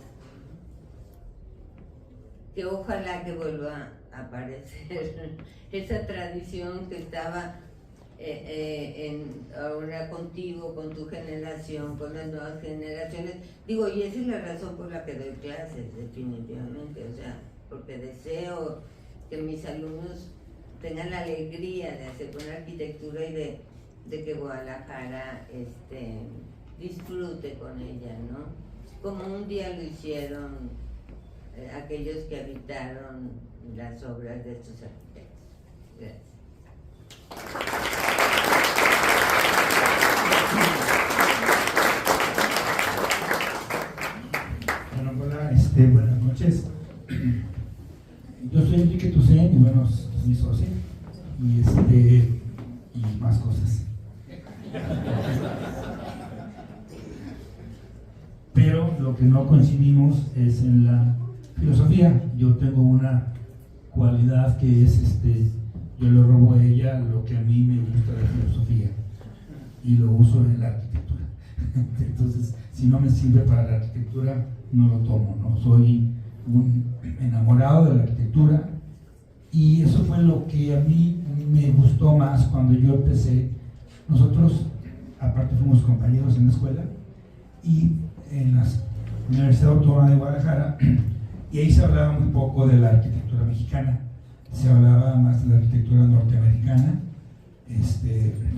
que ojalá que vuelva a aparecer esa tradición que estaba ahora contigo, con tu generación, con las nuevas generaciones. Digo, y esa es la razón por la que doy clases, definitivamente, o sea, porque deseo que mis alumnos tengan la alegría de hacer buena arquitectura y de que Guadalajara disfrute con ella, ¿no? Como un día lo hicieron aquellos que habitaron las obras de estos arquitectos. Gracias. Bueno, hola, buenas noches. Yo soy Enrique Tucen y bueno, es mi socio y más cosas. Pero lo que no coincidimos es en la filosofía. Yo tengo una cualidad que es yo le robo a ella lo que a mí me gusta de filosofía y lo uso en la arquitectura. Entonces, si no me sirve para la arquitectura, no lo tomo, ¿no? Soy un enamorado de la arquitectura y eso fue lo que a mí me gustó más cuando yo empecé. Nosotros, aparte, fuimos compañeros en la escuela y en la Universidad Autónoma de Guadalajara, y ahí se hablaba muy poco de la arquitectura mexicana, se hablaba más de la arquitectura norteamericana,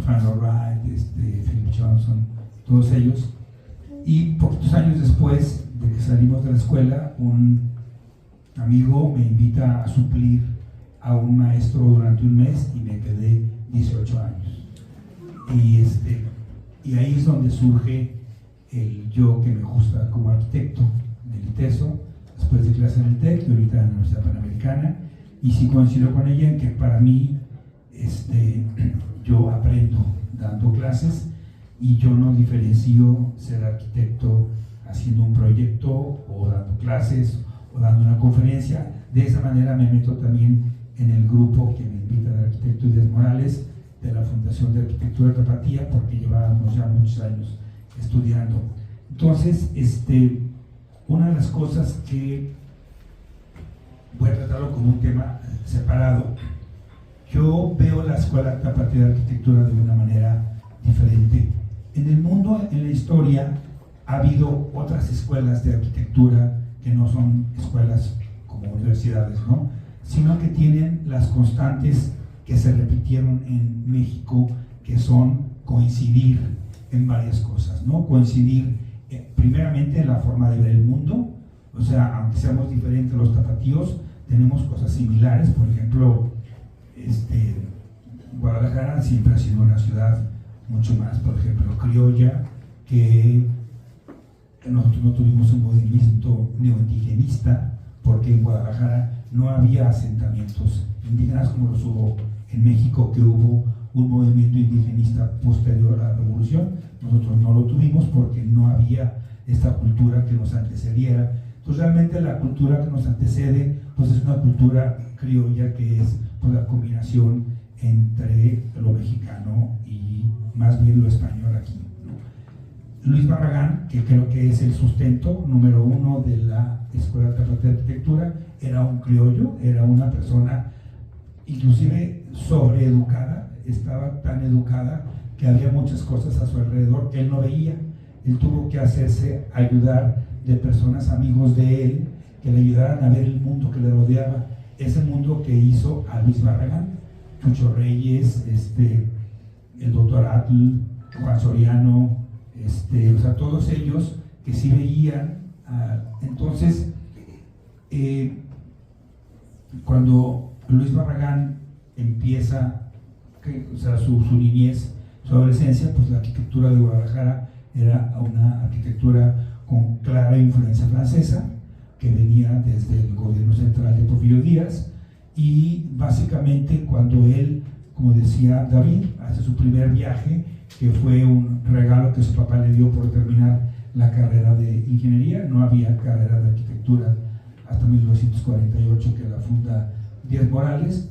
Frank Lloyd Wright, Philip Johnson, todos ellos. Y poquitos años después de que salimos de la escuela, un amigo me invita a suplir a un maestro durante un mes y me quedé 18 años. Y ahí es donde surge el yo que me gusta como arquitecto del ITESO, después de clase en el TEC y ahorita en la Universidad Panamericana. Y sí coincido con ella en que para mí yo aprendo dando clases y yo no diferencio ser arquitecto haciendo un proyecto o dando clases o dando una conferencia. De esa manera me meto también en el grupo que me invita el arquitecto Díaz Morales de la Fundación de Arquitectura Tapatía, porque llevábamos ya muchos años estudiando. Entonces, una de las cosas que voy a tratarlo como un tema separado. Yo veo la Escuela Tapatía de Arquitectura de una manera diferente. En el mundo, en la historia, ha habido otras escuelas de arquitectura que no son escuelas como universidades, ¿no? Sino que tienen las constantes que se repitieron en México, que son coincidir en varias cosas, ¿no? Coincidir primeramente en la forma de ver el mundo, o sea, aunque seamos diferentes los tapatíos, tenemos cosas similares. Por ejemplo, Guadalajara siempre ha sido una ciudad mucho más, por ejemplo, criolla, que nosotros no tuvimos un movimiento neoindigenista, porque en Guadalajara no había asentamientos indígenas como los hubo en México, que hubo un movimiento indigenista posterior a la revolución. Nosotros no lo tuvimos porque no había esta cultura que nos antecediera. Entonces realmente la cultura que nos antecede pues es una cultura criolla, que es pues, la combinación entre lo mexicano y más bien lo español aquí, ¿no? Luis Barragán, que creo que es el sustento número uno de la Escuela Tapatía de Arquitectura, era un criollo, era una persona inclusive sobreeducada, estaba tan educada que había muchas cosas a su alrededor que él no veía. Él tuvo que hacerse ayudar de personas amigos de él que le ayudaran a ver el mundo que le rodeaba, ese mundo que hizo a Luis Barragán, Chucho Reyes, el doctor Atl, Juan Soriano, o sea, todos ellos que sí veían. Entonces, cuando Luis Barragán empieza, o sea, su niñez, su adolescencia, pues la arquitectura de Guadalajara era una arquitectura con clara influencia francesa, que venía desde el gobierno central de Porfirio Díaz, y básicamente cuando él, como decía David, hace su primer viaje, que fue un regalo que su papá le dio por terminar la carrera de ingeniería, no había carrera de arquitectura hasta 1948 que la funda Díaz Morales.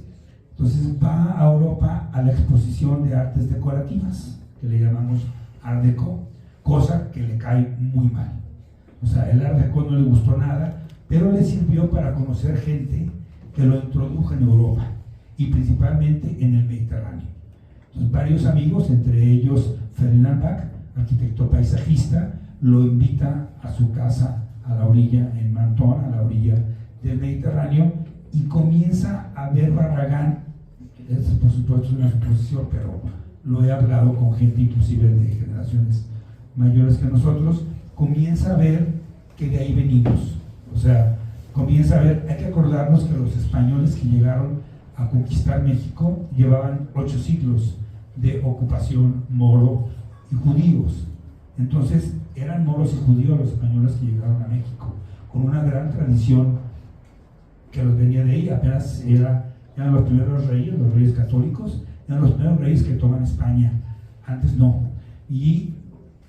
Entonces va a Europa a la exposición de artes decorativas, que le llamamos Art Deco, cosa que le cae muy mal. O sea, el Art Deco no le gustó nada, pero le sirvió para conocer gente que lo introdujo en Europa y principalmente en el Mediterráneo. Entonces, varios amigos, entre ellos Ferdinand Bach, arquitecto paisajista, lo invita a su casa a la orilla, en Mantón, a la orilla del Mediterráneo, y comienza a ver Barragán. Es, por supuesto, una suposición, pero lo he hablado con gente inclusive de generaciones mayores que nosotros. Comienza a ver que de ahí venimos, o sea, comienza a ver, hay que acordarnos que los españoles que llegaron a conquistar México llevaban 8 siglos de ocupación moro y judíos. Entonces eran moros y judíos los españoles que llegaron a México, con una gran tradición que los venía de ahí. Apenas eran los primeros reyes, los reyes católicos, eran los primeros reyes que toman España, antes no. Y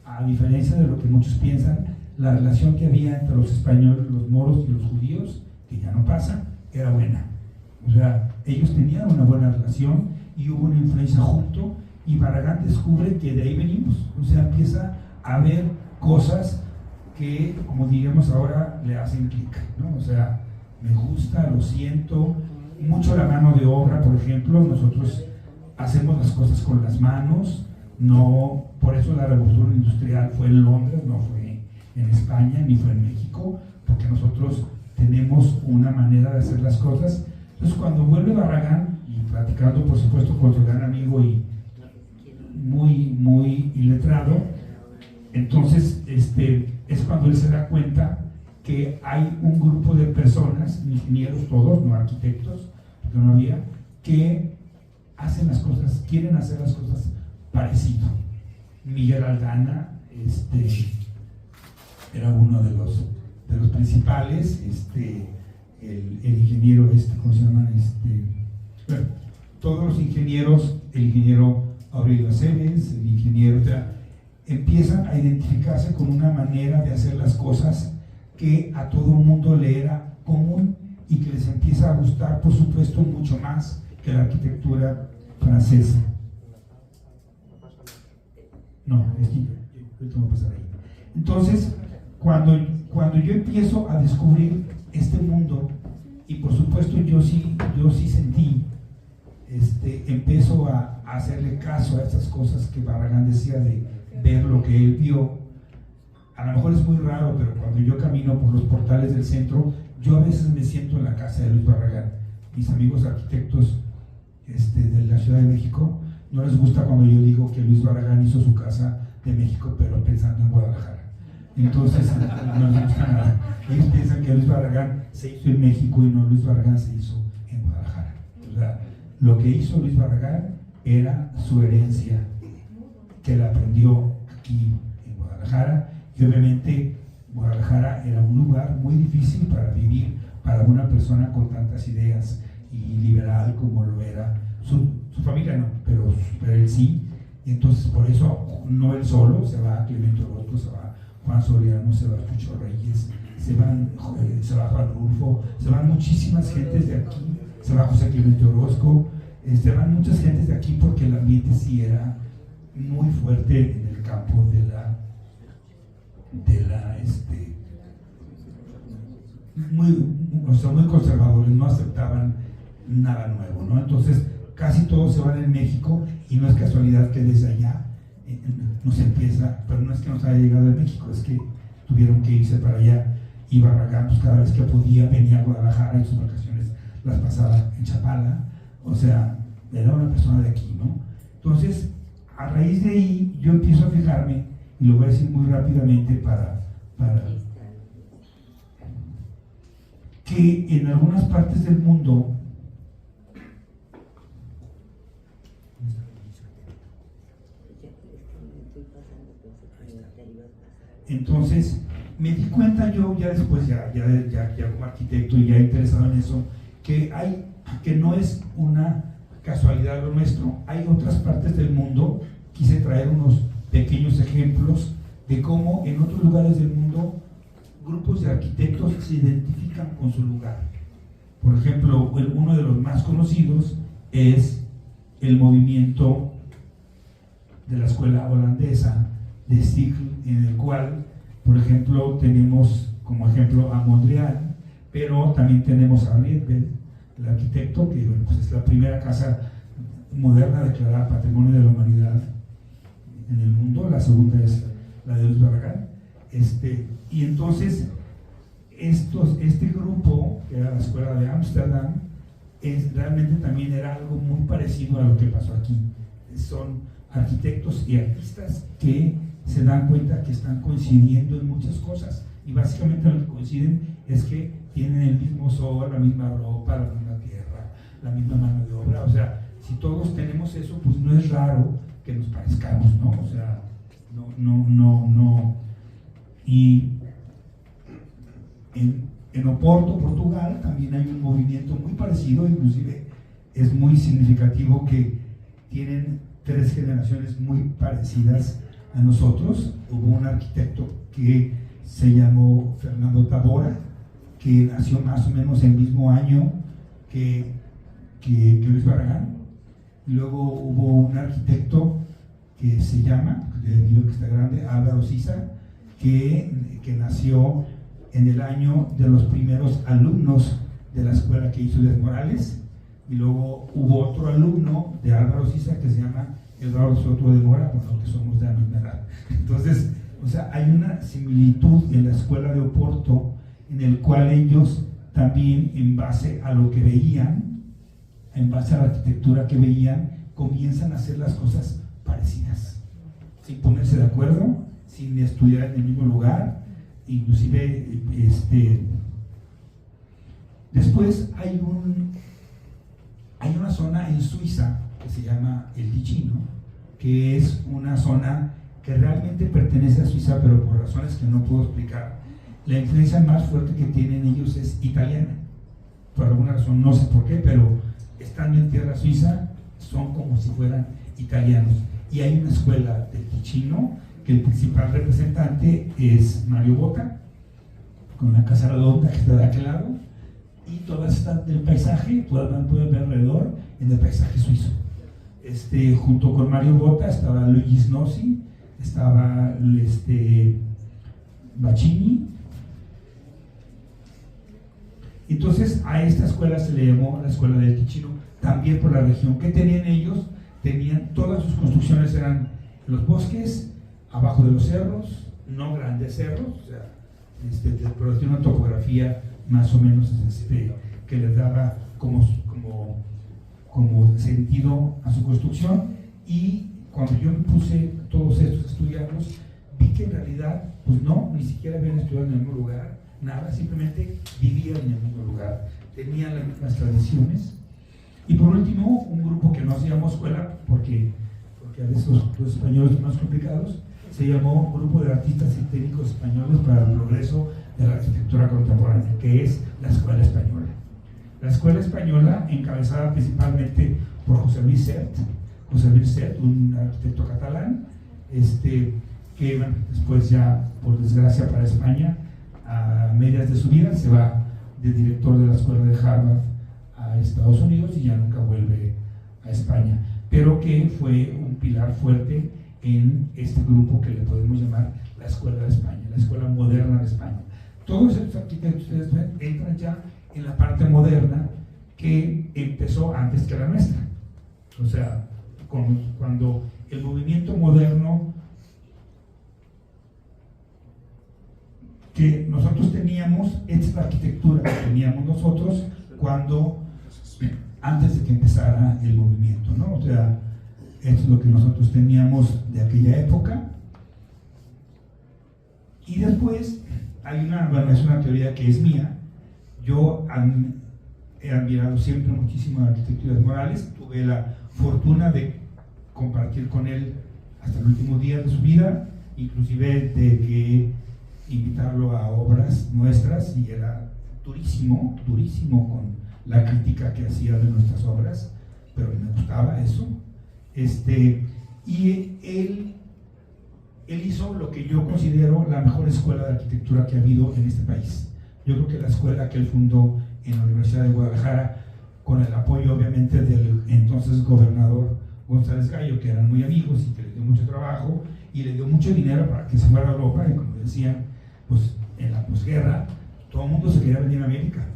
a diferencia de lo que muchos piensan, la relación que había entre los españoles, los moros y los judíos, que ya no pasa, era buena. O sea, ellos tenían una buena relación y hubo una influencia junto, y Barragán descubre que de ahí venimos. O sea, empieza a ver cosas que, como diríamos ahora, le hacen clic, ¿no? O sea, me gusta, lo siento, mucho la mano de obra, por ejemplo. Nosotros hacemos las cosas con las manos, no, por eso la revolución industrial fue en Londres, no fue en España ni fue en México, porque nosotros tenemos una manera de hacer las cosas. Entonces, cuando vuelve Barragán, y platicando por supuesto con su gran amigo y muy iletrado, entonces es cuando él se da cuenta que hay un grupo de personas, ingenieros todos, no arquitectos, porque no había, que hacen las cosas, quieren hacer las cosas parecido. Miguel Aldana era uno de los principales, el ingeniero, ¿cómo se llama? Bueno, todos los ingenieros, el ingeniero Aurelio Aceves, el ingeniero, o sea, empiezan a identificarse con una manera de hacer las cosas que a todo el mundo le era común y que les empieza a gustar, por supuesto, mucho más que la arquitectura francesa. No, es que ahorita voy a pasar ahí. Entonces, cuando yo empiezo a descubrir este mundo, y por supuesto yo sí sentí, empiezo a hacerle caso a estas cosas que Barragán decía de ver lo que él vio. A lo mejor es muy raro, pero cuando yo camino por los portales del centro, yo a veces me siento en la casa de Luis Barragán. Mis amigos arquitectos de la Ciudad de México no les gusta cuando yo digo que Luis Barragán hizo su casa de México, pero pensando en Guadalajara. Entonces, no les gusta nada. Ellos piensan que Luis Barragán se hizo en México y no, Luis Barragán se hizo en Guadalajara. O sea, lo que hizo Luis Barragán era su herencia, que la aprendió aquí en Guadalajara, y obviamente Guadalajara era un lugar muy difícil para vivir para una persona con tantas ideas y liberal como lo era su familia, no, pero él sí. Y entonces por eso no él solo, se va Clemente Orozco, se va Juan Soriano, se va Chucho Reyes, se va Juan Rulfo, se van muchísimas gentes de aquí, se va José Clemente Orozco, se van muchas gentes de aquí, porque el ambiente sí era muy fuerte en el campo de la muy conservadores, no aceptaban nada nuevo, ¿no? Entonces casi todos se van en México, y no es casualidad que desde allá nos empieza, pero no es que nos haya llegado de México, es que tuvieron que irse para allá, y Barragán pues cada vez que podía venía a Guadalajara, y sus vacaciones las pasaba en Chapala. O sea, era una persona de aquí, ¿no? Entonces, a raíz de ahí, yo empiezo a fijarme, y lo voy a decir muy rápidamente para que en algunas partes del mundo entonces me di cuenta yo ya después, ya como arquitecto y ya interesado en eso, que no es una casualidad lo nuestro. Hay otras partes del mundo. Quise traer unos pequeños ejemplos de cómo en otros lugares del mundo grupos de arquitectos se identifican con su lugar. Por ejemplo, uno de los más conocidos es el movimiento de la escuela holandesa de Stiegel, en el cual, por ejemplo, tenemos como ejemplo a Mondrian, pero también tenemos a Rietveld, el arquitecto, que pues es la primera casa moderna declarada Patrimonio de la Humanidad en el mundo. La segunda es la de Luis Barragán. Y entonces este grupo, que era la Escuela de Ámsterdam, realmente también era algo muy parecido a lo que pasó aquí. Son arquitectos y artistas que se dan cuenta que están coincidiendo en muchas cosas, y básicamente lo que coinciden es que tienen el mismo sol, la misma ropa, la misma tierra, la misma mano de obra. O sea, si todos tenemos eso, pues no es raro que nos parezcamos, ¿no? O sea, no. Y en Oporto, Portugal, también hay un movimiento muy parecido, inclusive es muy significativo que tienen 3 generaciones muy parecidas a nosotros. Hubo un arquitecto que se llamó Fernando Tavora, que nació más o menos el mismo año que Luis Barragán. Luego hubo un arquitecto que se llama, debido a que está grande, Álvaro Sisa, que nació en el año de los primeros alumnos de la escuela que hizo Díaz Morales. Y luego hubo otro alumno de Álvaro Sisa que se llama Eduardo Soto de Mora, bueno, que somos de la misma edad. Entonces, o sea, hay una similitud en la escuela de Oporto, en el cual ellos también, en base a lo que veían, en base a la arquitectura que veían, comienzan a hacer las cosas parecidas, sin ponerse de acuerdo, sin estudiar en el mismo lugar. Inclusive, después hay una zona en Suiza que se llama el Ticino, que es una zona que realmente pertenece a Suiza, pero por razones que no puedo explicar. La influencia más fuerte que tienen ellos es italiana, por alguna razón, no sé por qué, pero estando en tierra suiza son como si fueran italianos. Y hay una escuela del Ticino que el principal representante es Mario Botta, con una casa redonda que está de aquel lado, y todas están del paisaje, pueden ver alrededor en el paisaje suizo. Junto con Mario Botta estaba Luigi Snossi, estaba Bacini. Entonces a esta escuela se le llamó la Escuela del Ticino, también por la región que tenían ellos. Todas sus construcciones eran en los bosques, abajo de los cerros, no grandes cerros, o sea, pero tiene una topografía más o menos que les daba como sentido a su construcción. Y cuando yo me puse todos estos a estudiarlos, vi que en realidad, pues no, ni siquiera habían estudiado en el mismo lugar, nada, simplemente vivían en el mismo lugar, tenían las mismas tradiciones. Y por último, un grupo que no se llamó escuela, porque a veces los españoles son más complicados, se llamó Grupo de Artistas y Técnicos Españoles para el Progreso de la Arquitectura Contemporánea, que es la Escuela Española. La Escuela Española, encabezada principalmente por José Luis Sert, un arquitecto catalán, que bueno, después ya, por desgracia para España, a medias de su vida se va de director de la Escuela de Harvard a Estados Unidos y ya nunca vuelve a España, pero que fue un pilar fuerte en este grupo que le podemos llamar la Escuela de España, la Escuela Moderna de España. Todos estos arquitectos entran ya en la parte moderna que empezó antes que la nuestra. O sea, cuando el movimiento moderno que nosotros teníamos, esta es la arquitectura que teníamos nosotros antes de que empezara el movimiento, ¿no? O sea, esto es lo que nosotros teníamos de aquella época. Y después es una teoría que es mía. Yo he admirado siempre muchísimo la arquitectura de Morales. Tuve la fortuna de compartir con él hasta el último día de su vida, inclusive de que invitarlo a obras nuestras, y era durísimo con la crítica que hacía de nuestras obras, pero me gustaba eso. Y él hizo lo que yo considero la mejor escuela de arquitectura que ha habido en este país. Yo creo que la escuela que él fundó en la Universidad de Guadalajara, con el apoyo obviamente del entonces gobernador González Gallo, que eran muy amigos y que le dio mucho trabajo y le dio mucho dinero para que se fuera a Europa, y como decían, pues en la posguerra todo el mundo se quería venir a América.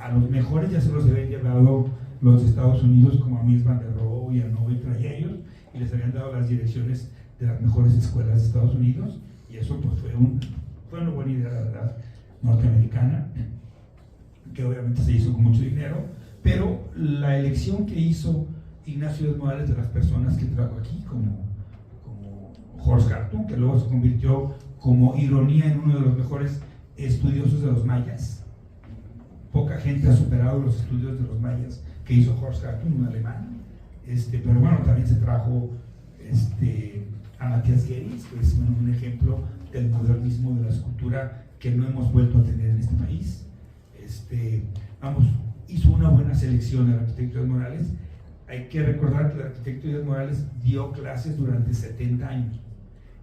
A los mejores ya se los habían llevado los Estados Unidos, como a Mies van der Rohe Anova y Anova y traía ellos, y les habían dado las direcciones de las mejores escuelas de Estados Unidos, y eso pues fue una buena idea, la verdad, norteamericana, que obviamente se hizo con mucho dinero, pero la elección que hizo Ignacio Díaz Morales de las personas que trajo aquí, como Horst Hartung, que luego se convirtió como ironía en uno de los mejores estudiosos de los mayas. Poca gente ha superado los estudios de los mayas que hizo Horst Hartung, un alemán. Pero bueno, también se trajo a Matthias Gerritz, que es un ejemplo del modernismo de la escultura que no hemos vuelto a tener en este país. Hizo una buena selección al arquitecto Díaz Morales. Hay que recordar que el arquitecto Díaz Morales dio clases durante 70 años.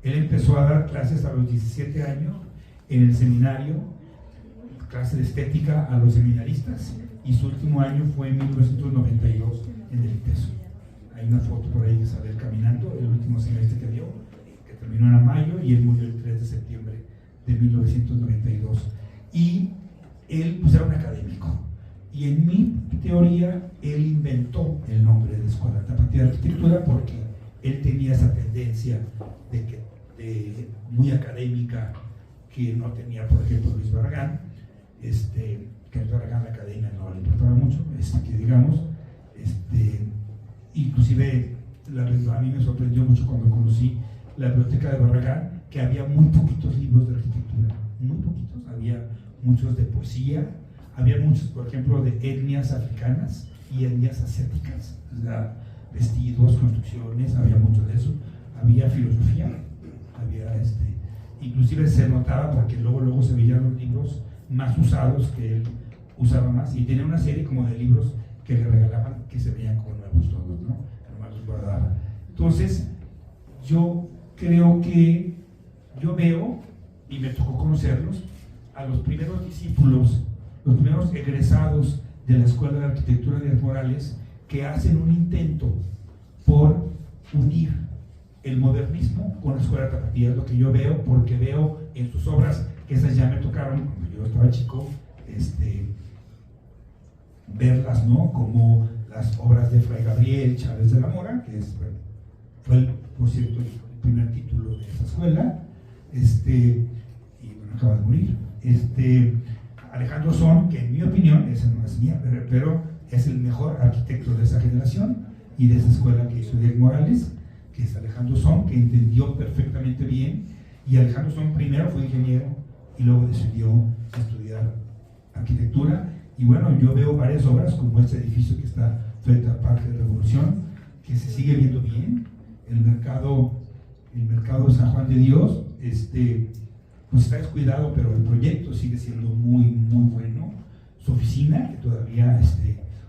Él empezó a dar clases a los 17 años en el seminario, clase de estética a los seminaristas, y su último año fue en 1992 en el ITESO. Hay una foto por ahí de Isabel caminando, el último semestre que dio, que terminó en mayo, y él murió el 3 de septiembre de 1992. Y él pues, era un académico. Y en mi teoría, él inventó el nombre de Escuela Tapatía de Arquitectura porque él tenía esa tendencia muy académica que no tenía, por ejemplo, Luis Barragán, que a Luis Barragán la academia no le importaba mucho, que digamos, inclusive a mí me sorprendió mucho cuando conocí la biblioteca de Barragán, que había muy poquitos libros de arquitectura, muy poquitos, había muchos de poesía, había muchos, por ejemplo, de etnias africanas y etnias asiáticas, o sea, vestidos, construcciones, había mucho de eso, había filosofía, había inclusive se notaba porque luego se veían los libros más usados que él usaba más, y tenía una serie como de libros que le regalaban que se veían como nuevos todos, ¿no? Que nomás los guardaba. Entonces, yo creo que yo veo, y me tocó conocerlos, a los primeros discípulos, los primeros egresados de la Escuela de Arquitectura de Díaz Morales, que hacen un intento por unir el modernismo con la Escuela Tapatía. Es lo que yo veo, porque veo en sus obras, que esas ya me tocaron cuando yo estaba chico, verlas, ¿no? Como las obras de Fray Gabriel Chávez de la Mora, que fue, por cierto, el primer título de esa escuela, y bueno, acaba de morir. Alejandro Son, que en mi opinión, esa no es mía, pero es el mejor arquitecto de esa generación y de esa escuela que hizo Díaz Morales, que es Alejandro Son, que entendió perfectamente bien, y Alejandro Son primero fue ingeniero y luego decidió estudiar arquitectura. Y bueno, yo veo varias obras como este edificio que está frente al Parque de Revolución, que se sigue viendo bien. El mercado de San Juan de Dios, pues está descuidado, pero el proyecto sigue siendo muy, muy bueno. Su oficina, que todavía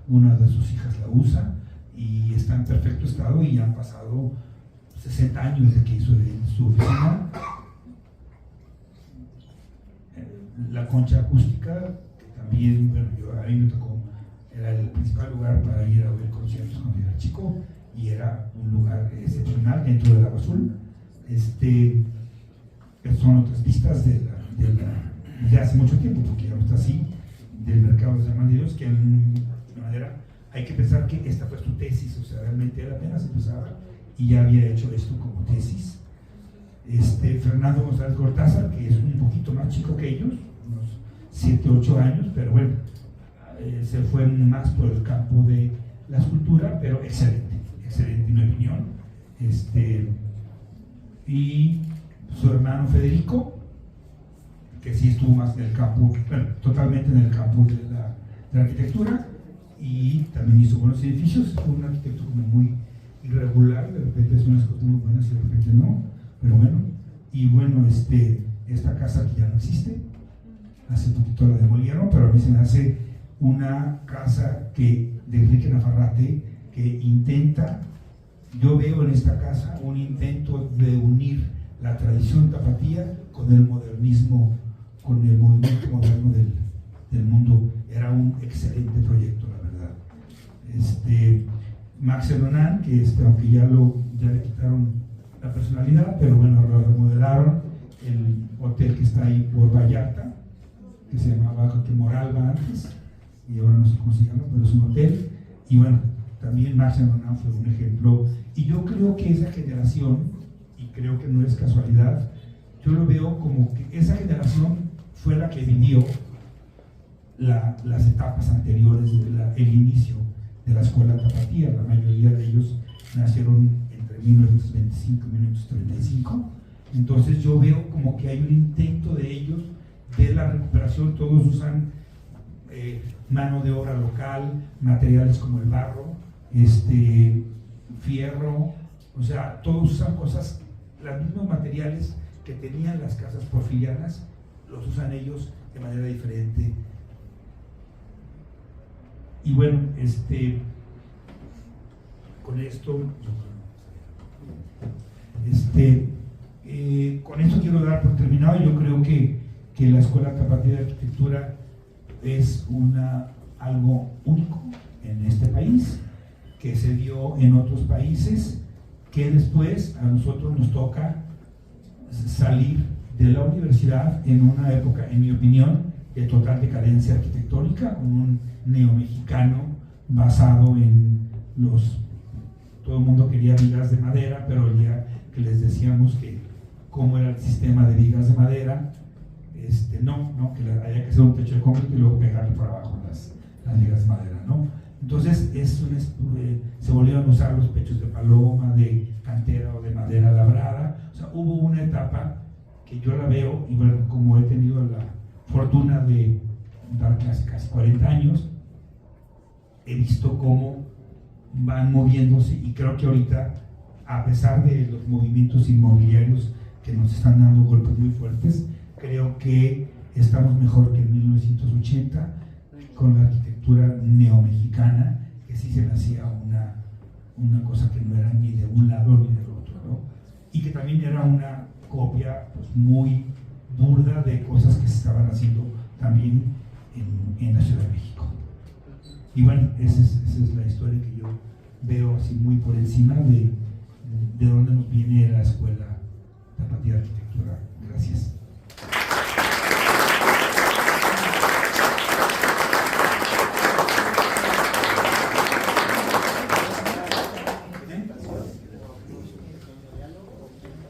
una de sus hijas la usa, y está en perfecto estado, y han pasado 60 años desde que hizo su oficina. La concha acústica, que también, bueno, a mí me tocó, era el principal lugar para ir a oír conciertos cuando era chico, y era un lugar excepcional dentro del Agua Azul. Son otras vistas de hace mucho tiempo, porque ya no está así, del mercado de San Juan de Dios, que de alguna manera hay que pensar que esta fue su tesis, o sea, realmente él apenas empezaba y ya había hecho esto como tesis. Fernando González Gortázar, que es un poquito más chico que ellos, unos 7 u 8 años, pero bueno, se fue más por el campo de la escultura, pero excelente en mi opinión. Y su hermano Federico, que sí estuvo más en el campo, bueno, totalmente en el campo de la arquitectura, y también hizo buenos edificios. Fue un arquitecto como muy irregular, de repente hace unas cosas muy buenas y de repente no, pero bueno. Y bueno, esta casa que ya no existe, hace poquito la demolieron, pero a mí se me hace una casa de Enrique Navarrate, que intenta, yo veo en esta casa un intento de unir la tradición tapatía con el modernismo, con el movimiento moderno del mundo. Era un excelente proyecto, la verdad. Max Elonan, que aunque ya le quitaron la personalidad, pero bueno, lo remodelaron, el hotel que está ahí por Vallarta, que se llamaba Moralba antes, y ahora no sé cómo se llama, pero es un hotel. Y bueno, también Marx Enonau fue un ejemplo, y yo creo que esa generación, y creo que no es casualidad, yo lo veo como que esa generación fue la que vivió las etapas anteriores del inicio de la escuela tapatía. La mayoría de ellos nacieron entre 1925 y 1935, entonces yo veo como que hay un intento de ellos de la recuperación. Todos usan mano de obra local, materiales como el barro, fierro, o sea, todos usan cosas, los mismos materiales que tenían las casas porfirianas, los usan ellos de manera diferente. Y bueno, con esto, con esto quiero dar por terminado. Yo creo que la Escuela Tapatía de Arquitectura es algo único en este país, que se dio en otros países, que después a nosotros nos toca salir de la universidad en una época, en mi opinión, de total decadencia arquitectónica, con un neomexicano basado en todo el mundo quería vigas de madera, pero el día que les decíamos que cómo era el sistema de vigas de madera, no, que había que hacer un techo de concreto y luego pegarle por abajo las vigas de madera, ¿no? Entonces se volvieron a usar los pechos de paloma, de cantera o de madera labrada. O sea, hubo una etapa que yo la veo, y bueno, como he tenido la fortuna de dar clase casi 40 años, he visto cómo van moviéndose, y creo que ahorita, a pesar de los movimientos inmobiliarios que nos están dando golpes muy fuertes, creo que estamos mejor que en 1980 con la arquitectura neomexicana, que sí se me hacía una cosa que no era ni de un lado ni del otro, ¿no? Y que también era una copia pues, muy burda de cosas que se estaban haciendo también en la Ciudad de México. Y bueno, esa es la historia que yo veo así muy por encima de dónde nos viene la Escuela Tapatía de Arquitectura. Gracias.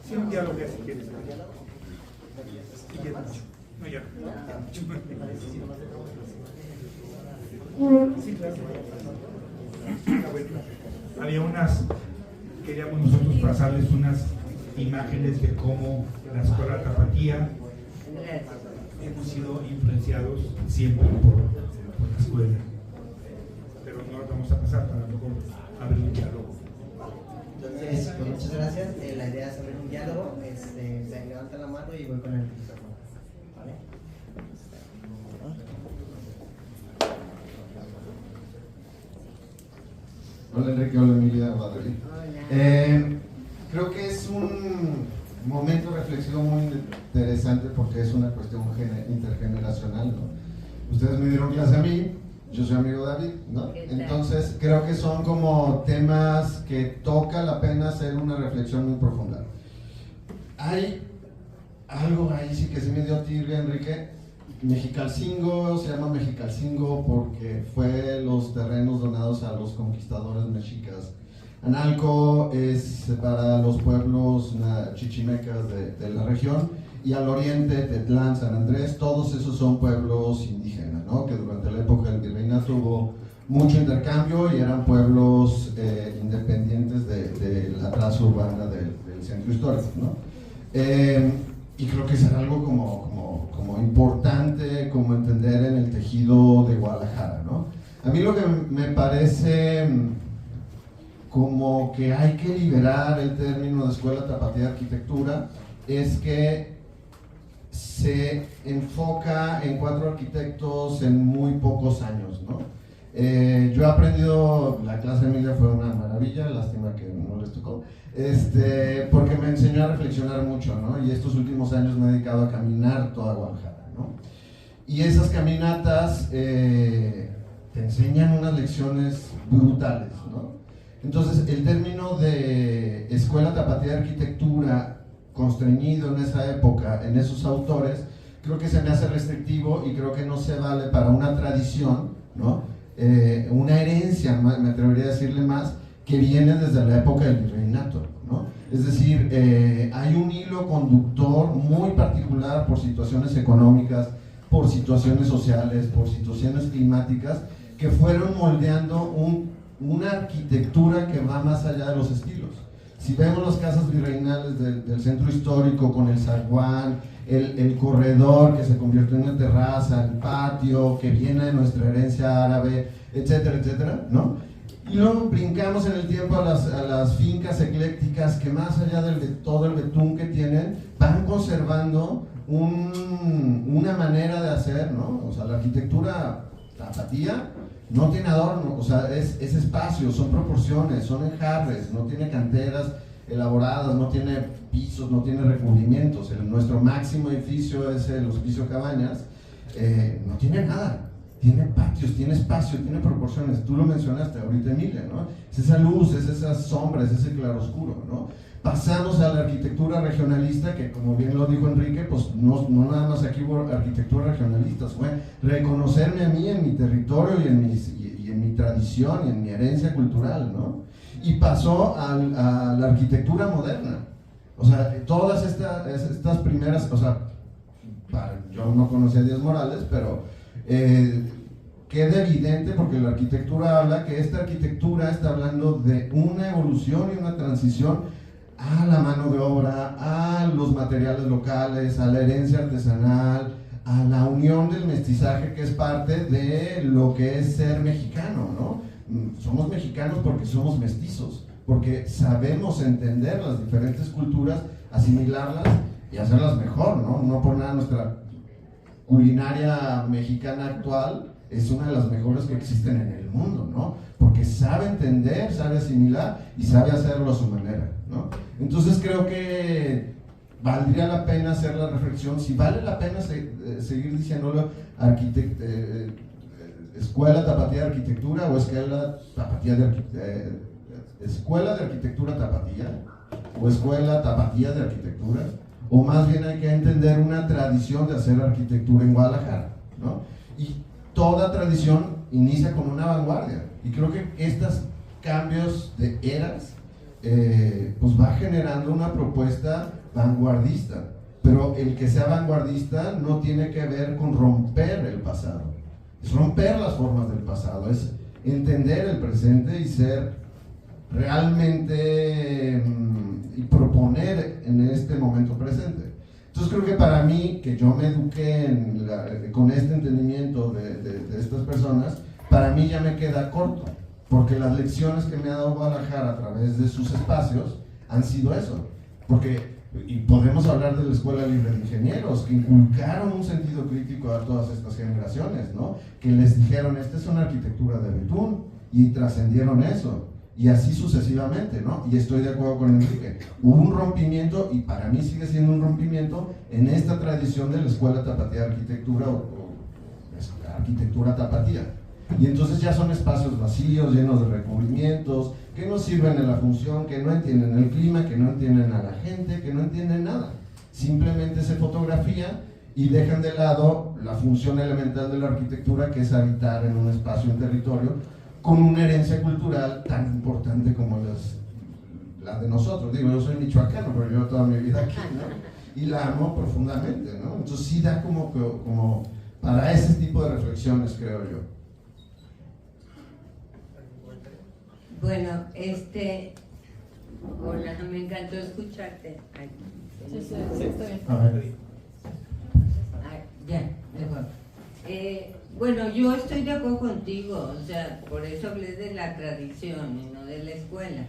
Sí, un diálogo si quieres. No, ya. Sí, claro. Había queríamos nosotros pasarles unas imágenes de cómo la Escuela Tapatía hemos sido influenciados siempre por la escuela. Pero no lo vamos a pasar para mejor abrir un diálogo. Entonces, pues muchas gracias. La idea es abrir un diálogo. Levanta la mano y voy con el micrófono. ¿Vale? Hola Enrique, hola Emilia, Badri. Creo que es un momento reflexivo muy interesante porque es una cuestión intergeneracional, ¿no? Ustedes me dieron clase a mí, yo soy amigo de David, ¿no? Entonces creo que son como temas que toca la pena hacer una reflexión muy profunda. Hay algo ahí sí que sí me dio tirria, Enrique. Mexicalcingo se llama Mexicalcingo porque fue los terrenos donados a los conquistadores mexicas. Analco es para los pueblos chichimecas de la región, y al oriente Tetlán, San Andrés, todos esos son pueblos indígenas, ¿no? Que durante la época del virreinato hubo mucho intercambio y eran pueblos independientes de la traza urbana del centro histórico, ¿no? Y creo que es algo como importante como entender en el tejido de Guadalajara, ¿no? A mí lo que me parece como que hay que liberar el término de Escuela Tapatía de Arquitectura es que se enfoca en 4 arquitectos en muy pocos años, ¿no? Yo he aprendido, la clase de Emilia fue una maravilla, lástima que no les tocó, porque me enseñó a reflexionar mucho, ¿no? Y estos últimos años me he dedicado a caminar toda Guadalajara, ¿no? Y esas caminatas te enseñan unas lecciones brutales, ¿no? Entonces, el término de Escuela Tapatía de Arquitectura constreñido en esa época, en esos autores, creo que se me hace restrictivo y creo que no se vale para una tradición, ¿no? una herencia, me atrevería a decirle más, que viene desde la época del virreinato, ¿no? Es decir, hay un hilo conductor muy particular por situaciones económicas, por situaciones sociales, por situaciones climáticas, que fueron moldeando una arquitectura que va más allá de los estilos. Si vemos las casas virreinales del centro histórico, con el zaguán, el corredor que se convierte en una terraza, el patio que viene de nuestra herencia árabe, etcétera, etcétera, ¿no? Y luego brincamos en el tiempo a las fincas eclécticas que, más allá de todo el betún que tienen, van conservando una manera de hacer, ¿no? O sea, la arquitectura tapatía no tiene adorno, o sea, es espacio, son proporciones, son enjarres, no tiene canteras elaboradas, no tiene pisos, no tiene recubrimientos. Nuestro máximo edificio es el Hospicio Cabañas, no tiene nada. Tiene patios, tiene espacio, tiene proporciones. Tú lo mencionaste ahorita, Emilia, ¿no? Es esa luz, es esas sombras, es ese claroscuro, ¿no? Pasamos a la arquitectura regionalista, que, como bien lo dijo Enrique, pues no nada más aquí hubo arquitectura regionalista, fue reconocerme a mí en mi territorio y en mi tradición y en mi herencia cultural, ¿no? Y pasó a la arquitectura moderna. O sea, todas estas primeras, o sea, yo no conocía a Díaz Morales, pero queda evidente, porque la arquitectura habla que esta arquitectura está hablando de una evolución y una transición a la mano de obra, a los materiales locales, a la herencia artesanal, a la unión del mestizaje, que es parte de lo que es ser mexicano, ¿no? Somos mexicanos porque somos mestizos, porque sabemos entender las diferentes culturas, asimilarlas y hacerlas mejor, ¿no? No por nada nuestra culinaria mexicana actual es una de las mejores que existen en el mundo, ¿no? Porque sabe entender, sabe asimilar y sabe hacerlo a su manera, ¿no? Entonces creo que valdría la pena hacer la reflexión, si vale la pena seguir diciéndolo Escuela Tapatía de Arquitectura o Escuela de Arquitectura Tapatía o Escuela Tapatía de Arquitectura, o más bien hay que entender una tradición de hacer arquitectura en Guadalajara, ¿no? Y toda tradición inicia con una vanguardia, y creo que estos cambios de eras pues va generando una propuesta vanguardista, pero el que sea vanguardista no tiene que ver con romper el pasado, es romper las formas del pasado, es entender el presente y ser realmente y proponer en este momento presente. Entonces creo que para mí, que yo me eduqué con este entendimiento de estas personas, para mí ya me queda corto, porque las lecciones que me ha dado Guadalajara a través de sus espacios han sido eso, y podemos hablar de la Escuela Libre de Ingenieros, que inculcaron un sentido crítico a todas estas generaciones, ¿no? Que les dijeron, esta es una arquitectura de betún, y trascendieron eso, y así sucesivamente, ¿no? Y estoy de acuerdo con Enrique, hubo un rompimiento, y para mí sigue siendo un rompimiento en esta tradición de la Escuela Tapatía de Arquitectura o Arquitectura Tapatía. Y entonces ya son espacios vacíos, llenos de recubrimientos, que no sirven en la función, que no entienden el clima, que no entienden a la gente, que no entienden nada. Simplemente se fotografía y dejan de lado la función elemental de la arquitectura, que es habitar en un espacio, un territorio, con una herencia cultural tan importante como la de nosotros. Digo, yo soy michoacano, pero llevo toda mi vida aquí, ¿no? Y la amo profundamente, ¿no? Entonces sí da como para ese tipo de reflexiones, creo yo. Bueno, hola, me encantó escucharte. Ay, Sí, está bien. A ver. Ya, mejor. Bueno, yo estoy de acuerdo contigo, o sea, por eso hablé de la tradición y no de la escuela.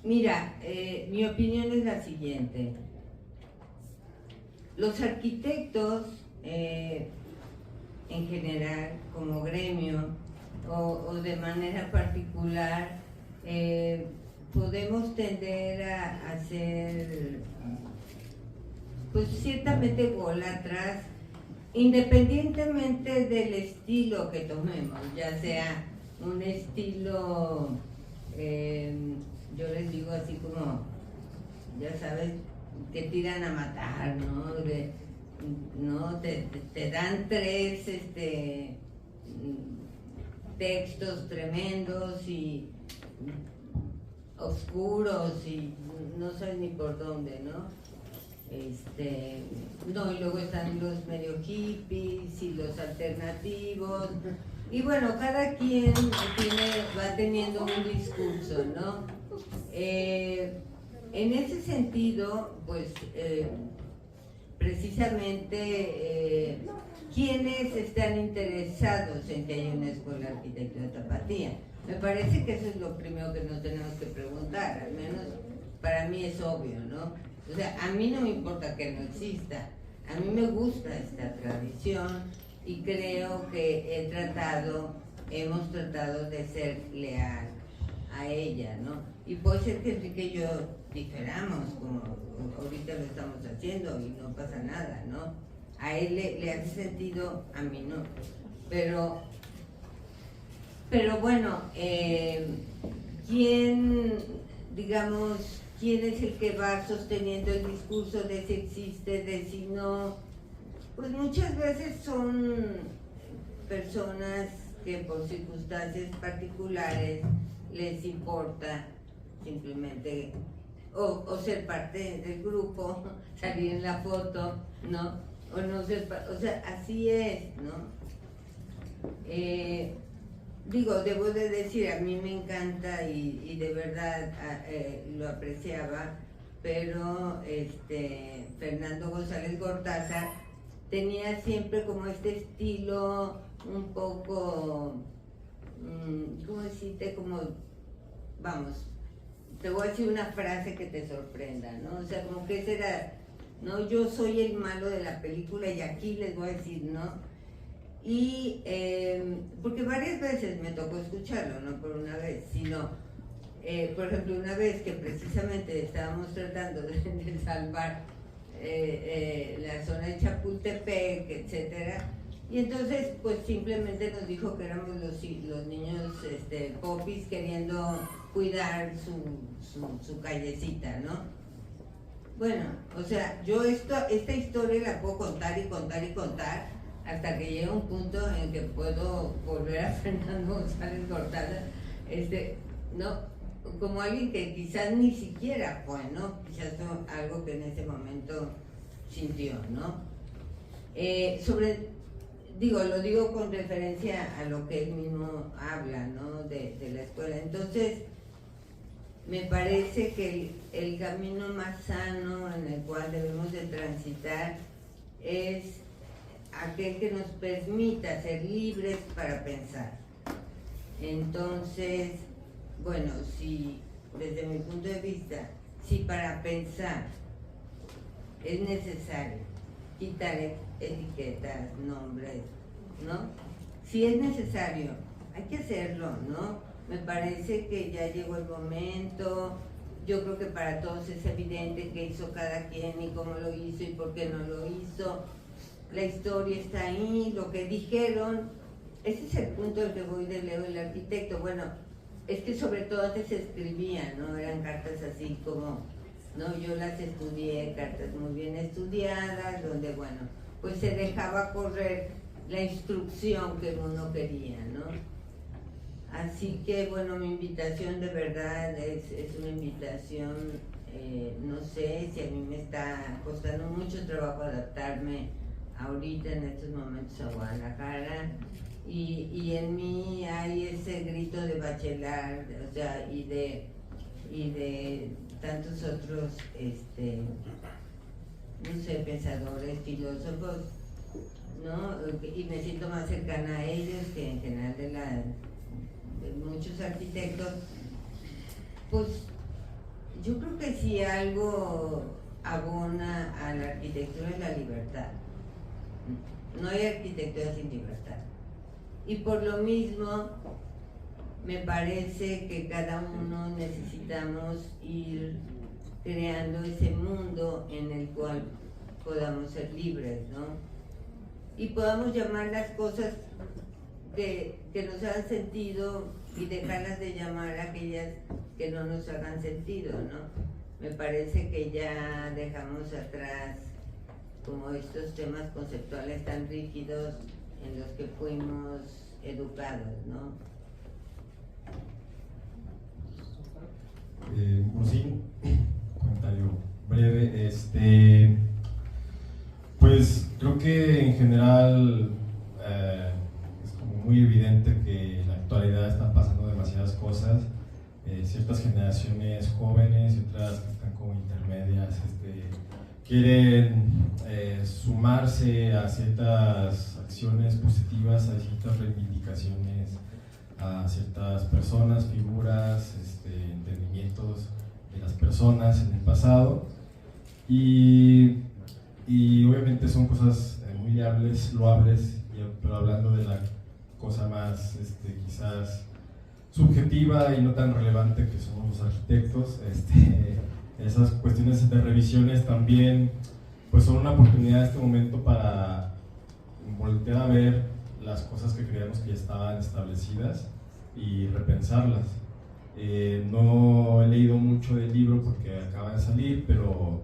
Mira, mi opinión es la siguiente. Los arquitectos, en general, como gremio, o de manera particular, podemos tender a ser, pues ciertamente ególatras, independientemente del estilo que tomemos, ya sea un estilo, yo les digo así como, ya sabes, que tiran a matar, ¿no? Te dan tres textos tremendos y oscuros y no sé ni por dónde, ¿no? No, y luego están los medio hippies y los alternativos. Y bueno, cada quien va teniendo un discurso, ¿no? En ese sentido, pues, precisamente, ¿quiénes están interesados en que haya una escuela de arquitectura tapatía? Me parece que eso es lo primero que nos tenemos que preguntar, al menos para mí es obvio, ¿no? O sea, a mí no me importa que no exista, a mí me gusta esta tradición y creo que hemos tratado de ser leal a ella, ¿no? Y puede ser que Enrique y yo diferamos, como ahorita lo estamos haciendo y no pasa nada, ¿no? A él le hace sentido, a mí no. Pero bueno, ¿quién es el que va sosteniendo el discurso de si existe, de si no? Pues muchas veces son personas que por circunstancias particulares les importa simplemente o ser parte del grupo, salir en la foto, ¿no? O no ser, o sea, así es, ¿no? Debo de decir, a mí me encanta y de verdad lo apreciaba, pero Fernando González Gortázar tenía siempre como este estilo un poco, ¿cómo decirte? Como, vamos, te voy a decir una frase que te sorprenda, ¿no? O sea, como que ese era, ¿no? Yo soy el malo de la película y aquí les voy a decir, ¿no? Y porque varias veces me tocó escucharlo, no por una vez, sino, por ejemplo, una vez que precisamente estábamos tratando de salvar la zona de Chapultepec, etcétera, y entonces pues simplemente nos dijo que éramos los niños popis queriendo cuidar su callecita, ¿no? Bueno, o sea, yo esta historia la puedo contar y contar y contar hasta que llegue un punto en que puedo volver a Fernando González Gortázar, ¿no? Como alguien que quizás ni siquiera fue, ¿no? Quizás fue algo que en ese momento sintió, ¿no? Lo digo con referencia a lo que él mismo habla, ¿no? De la escuela. Entonces, me parece que el camino más sano en el cual debemos de transitar es aquel que nos permita ser libres para pensar. Entonces, bueno, si desde mi punto de vista, si para pensar es necesario quitar etiquetas, nombres, ¿no? Si es necesario, hay que hacerlo, ¿no? Me parece que ya llegó el momento. Yo creo que para todos es evidente qué hizo cada quien y cómo lo hizo y por qué no lo hizo. La historia está ahí, lo que dijeron. Ese es el punto del que voy de Leo el arquitecto. Bueno, es que sobre todo antes se escribían, ¿no? Eran cartas así como, ¿no? Yo las estudié, cartas muy bien estudiadas, donde, bueno, pues se dejaba correr la instrucción que uno quería, ¿no? Así que, bueno, mi invitación de verdad es una invitación, no sé si a mí me está costando mucho trabajo adaptarme ahorita en estos momentos a Guadalajara y en mí hay ese grito de Bachelard, o sea, y de tantos otros, no sé, pensadores, filósofos, ¿no? Y me siento más cercana a ellos que en general de muchos arquitectos. Pues yo creo que si algo abona a la arquitectura es la libertad. No hay arquitectura sin libertad. Y por lo mismo, me parece que cada uno necesitamos ir creando ese mundo en el cual podamos ser libres, ¿no? Y podamos llamar las cosas que nos hagan sentido y dejarlas de llamar a aquellas que no nos hagan sentido, ¿no? Me parece que ya dejamos atrás como estos temas conceptuales tan rígidos en los que fuimos educados, ¿no? Bueno, sí, comentario breve. Pues creo que en general es como muy evidente que en la actualidad están pasando demasiadas cosas. Ciertas generaciones jóvenes y otras que están como intermedias quieren sumarse a ciertas acciones positivas, a ciertas reivindicaciones, a ciertas personas, figuras, entendimientos de las personas en el pasado, y obviamente son cosas muy loables, pero hablando de la cosa más quizás subjetiva y no tan relevante que somos los arquitectos, esas cuestiones de revisiones también pues son una oportunidad en este momento para voltear a ver las cosas que creíamos que ya estaban establecidas y repensarlas. No he leído mucho del libro porque acaba de salir, pero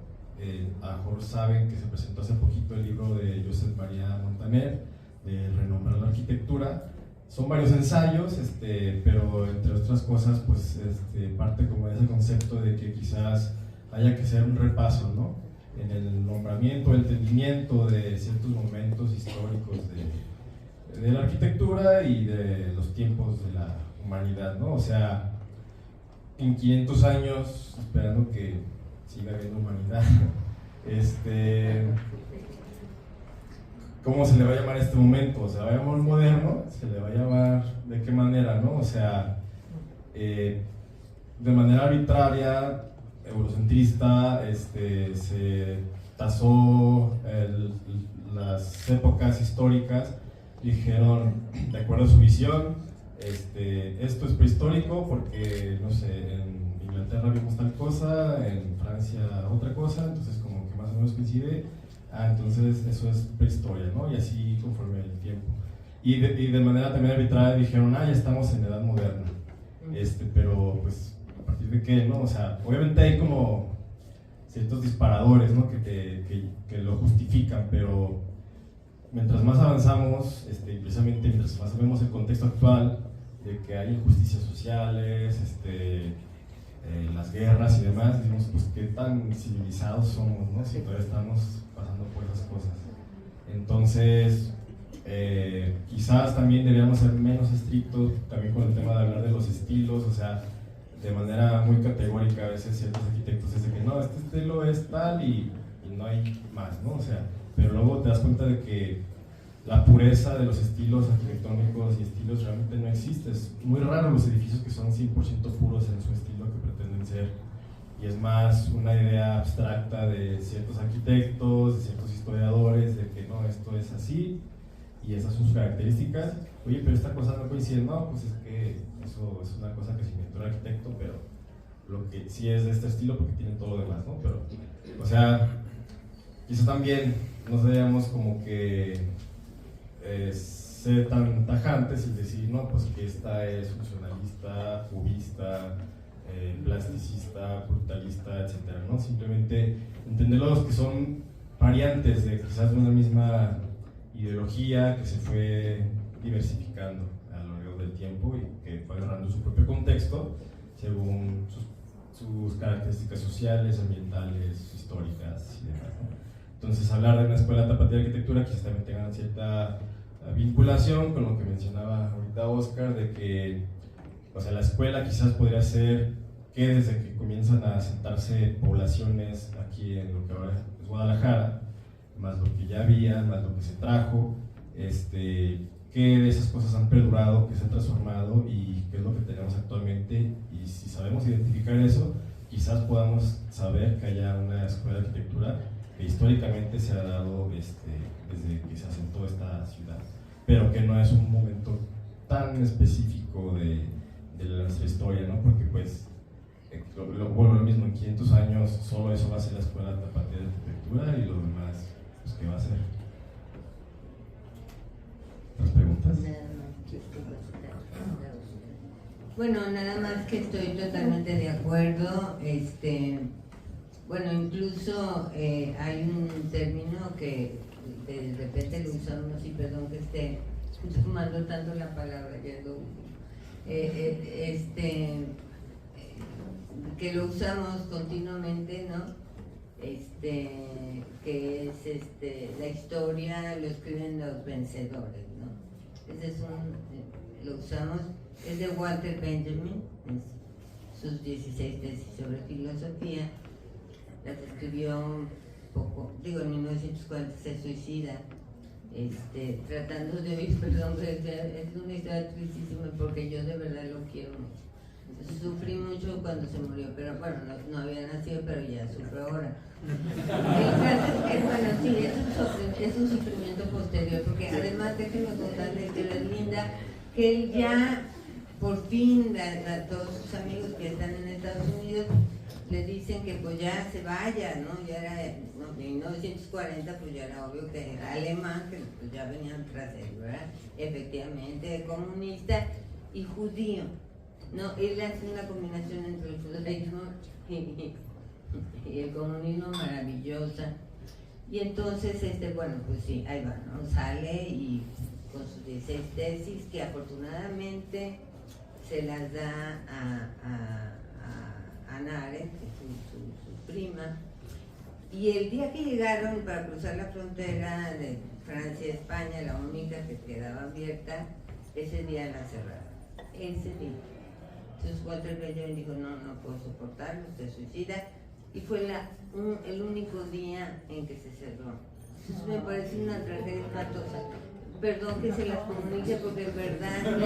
a lo mejor saben que se presentó hace poquito el libro de Josep María Montaner, de Renombrar la Arquitectura. Son varios ensayos, pero entre otras cosas, pues parte como de ese concepto de que quizás haya que hacer un repaso, ¿no?, en el nombramiento, el entendimiento de ciertos momentos históricos de la arquitectura y de los tiempos de la humanidad, ¿no? O sea, en 500 años, esperando que siga habiendo humanidad, ¿cómo se le va a llamar este momento? ¿Se le va a llamar moderno? ¿Se le va a llamar de qué manera, no? O sea, de manera arbitraria, eurocentrista, se tasó las épocas históricas, dijeron, de acuerdo a su visión, esto es prehistórico porque, no sé, en Inglaterra vimos tal cosa, en Francia otra cosa, entonces como que más o menos coincide, entonces eso es prehistoria, ¿no? Y así conforme el tiempo. Y de manera también arbitraria dijeron, ya estamos en edad moderna, pero pues a partir de qué, ¿no? O sea, obviamente hay como ciertos disparadores, ¿no?, que lo justifican, pero mientras más avanzamos, precisamente mientras más vemos el contexto actual de que hay injusticias sociales, las guerras y demás, decimos, pues qué tan civilizados somos, ¿no?, si todavía estamos pasando por esas cosas. Entonces, quizás también deberíamos ser menos estrictos también con el tema de hablar de los estilos, o sea, de manera muy categórica a veces ciertos arquitectos es de que no, este estilo es tal y no hay más, ¿no? O sea, pero luego te das cuenta de que la pureza de los estilos arquitectónicos y estilos realmente no existe. Es muy raro los edificios que son 100% puros en su estilo que pretenden ser, y es más una idea abstracta de ciertos arquitectos, de ciertos historiadores, de que no, esto es así y esas son sus características. Oye, pero esta cosa no coincide. No, pues es que eso es una cosa que se inventó el arquitecto, pero lo que sí es de este estilo porque tiene todo lo demás, ¿no? Pero, o sea, quizá también no seríamos como que ser tan tajantes y decir, no, pues que esta es funcionalista, cubista, plasticista, brutalista, etcétera, ¿no? Simplemente entenderlos que son variantes de quizás una misma ideología que se fue diversificando a lo largo del tiempo y que fue agarrando su propio contexto según sus características sociales, ambientales, históricas y demás, ¿no? Entonces, hablar de una escuela tapatía de arquitectura quizás también tenga cierta vinculación con lo que mencionaba ahorita Oscar, de que, o sea, la escuela quizás podría ser que desde que comienzan a asentarse poblaciones aquí en lo que ahora es Guadalajara, más lo que ya había, más lo que se trajo, qué de esas cosas han perdurado, qué se han transformado y qué es lo que tenemos actualmente, y si sabemos identificar eso, quizás podamos saber que haya una escuela de arquitectura que históricamente se ha dado desde que se asentó esta ciudad, pero que no es un momento tan específico de nuestra historia, ¿no? Porque pues, vuelvo lo mismo, en 500 años solo eso va a ser la escuela tapatía de arquitectura y lo demás, pues ¿qué va a ser? ¿Las preguntas? Bueno, nada más que estoy totalmente de acuerdo. Bueno, incluso hay un término que de repente lo usan unos, y perdón que esté tomando tanto la palabra, ya lo que lo usamos continuamente, ¿no? Que es la historia lo escriben los vencedores, ¿no? Ese es lo usamos, es de Walter Benjamin, sus 16 tesis sobre filosofía, las escribió poco, digo, en 1940 se suicida, tratando de oír, perdón, es una historia tristísima porque yo de verdad lo quiero mucho. Sufrí mucho cuando se murió, pero bueno, no había nacido, pero ya sufro ahora. El caso es que, bueno, sí, es un sufrimiento posterior, porque además déjenme contarles que es linda, que él ya, por fin, a todos sus amigos que están en Estados Unidos, le dicen que pues ya se vaya, ¿no? Ya era, en 1940, pues ya era obvio que era alemán, que pues ya venían tras él, ¿verdad? Efectivamente, comunista y judío. No, él hace una combinación entre el judaísmo y el comunismo maravillosa. Y entonces, bueno, pues sí, ahí va, ¿no? Sale y con sus 16 tesis, que afortunadamente se las da a Hannah Arendt, que es su prima. Y el día que llegaron para cruzar la frontera de Francia a España, la única que quedaba abierta, ese día la cerraron. Ese día. Entonces Walter Benjamin dijo, no puedo soportarlo, se suicida, y fue el único día en que se cerró. Entonces me parece una tragedia espantosa. Perdón que se las comunique porque en verdad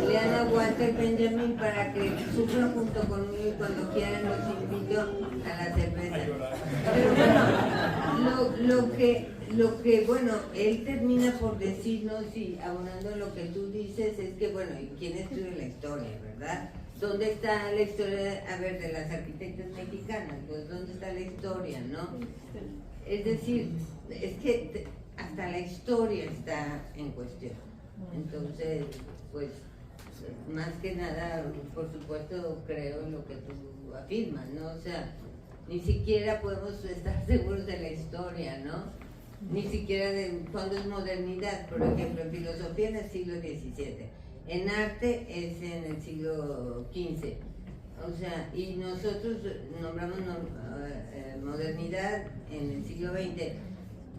lean a Walter Benjamin para que sufran junto conmigo y cuando quieran los invito a la cerveza. Pero bueno, lo que bueno, él termina por decirnos, y abonando lo que tú dices, es que bueno, ¿y quién escribe la historia, verdad? ¿Dónde está la historia, a ver, de las arquitectas mexicanas? Pues ¿dónde está la historia, no? Es decir, es que hasta la historia está en cuestión. Entonces, pues, más que nada, por supuesto, creo en lo que tú afirmas, ¿no? O sea, ni siquiera podemos estar seguros de la historia, ¿no? Ni siquiera de cuándo es modernidad, por ejemplo, en filosofía en el siglo XVII, en arte es en el siglo XV, o sea, y nosotros nombramos modernidad en el siglo XX,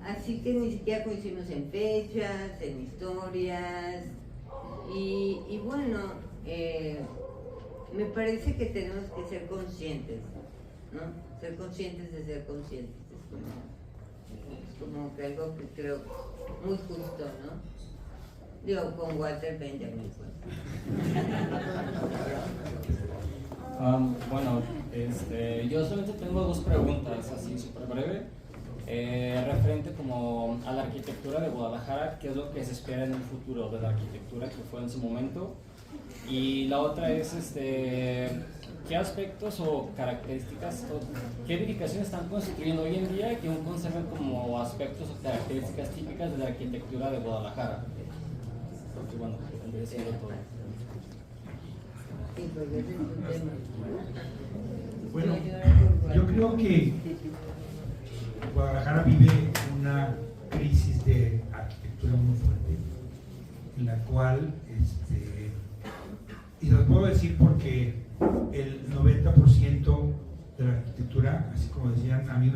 así que ni siquiera coincidimos en fechas, en historias, y bueno, me parece que tenemos que ser conscientes, ¿no? Ser conscientes de ser conscientes, es como que algo que creo muy justo, ¿no? Digo, con Walter Benjamin, pues. Bueno, yo solamente tengo dos preguntas, así súper breve, referente como a la arquitectura de Guadalajara, qué es lo que se espera en el futuro de la arquitectura que fue en su momento, y la otra es, qué aspectos o características, qué edificaciones están construyendo hoy en día que aún conservan como aspectos o características típicas de la arquitectura de Guadalajara. Porque bueno, vendría siendo todo. Bueno, yo creo que Guadalajara vive una crisis de arquitectura muy fuerte, en la cual, y lo puedo decir porque el 90% de la arquitectura, así como decían, a mí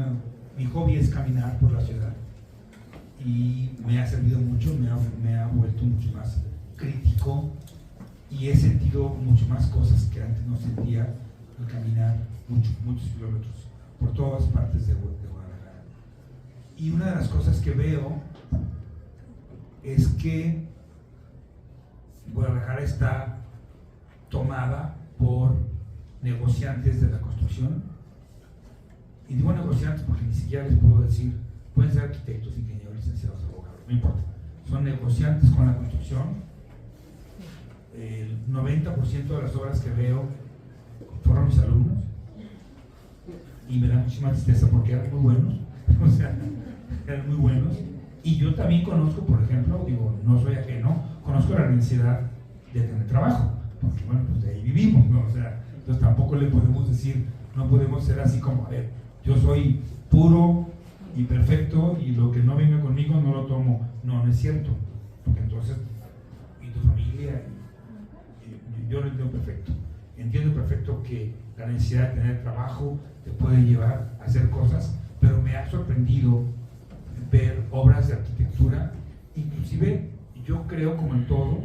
mi hobby es caminar por la ciudad y me ha servido mucho, me ha vuelto mucho más crítico y he sentido mucho más cosas que antes no sentía al caminar muchos kilómetros por todas partes de Guadalajara. Y una de las cosas que veo es que Guadalajara está tomada por negociantes de la construcción, y digo negociantes porque ni siquiera les puedo decir, pueden ser arquitectos, ingenieros, licenciados, abogados, no importa, son negociantes con la construcción. El 90% de las obras que veo fueron mis alumnos y me da muchísima tristeza porque eran muy buenos, o sea, eran muy buenos, y yo también conozco, por ejemplo, digo, no soy ajeno, conozco la necesidad de tener trabajo, porque bueno, pues de ahí vivimos, ¿no? O sea, entonces tampoco le podemos decir, no podemos ser así como, a ver, yo soy puro y perfecto y lo que no venga conmigo no lo tomo. No, no es cierto, porque entonces familia. Yo lo entiendo perfecto. Entiendo perfecto que la necesidad de tener trabajo te puede llevar a hacer cosas, pero me ha sorprendido ver obras de arquitectura. Inclusive yo creo, como en todo,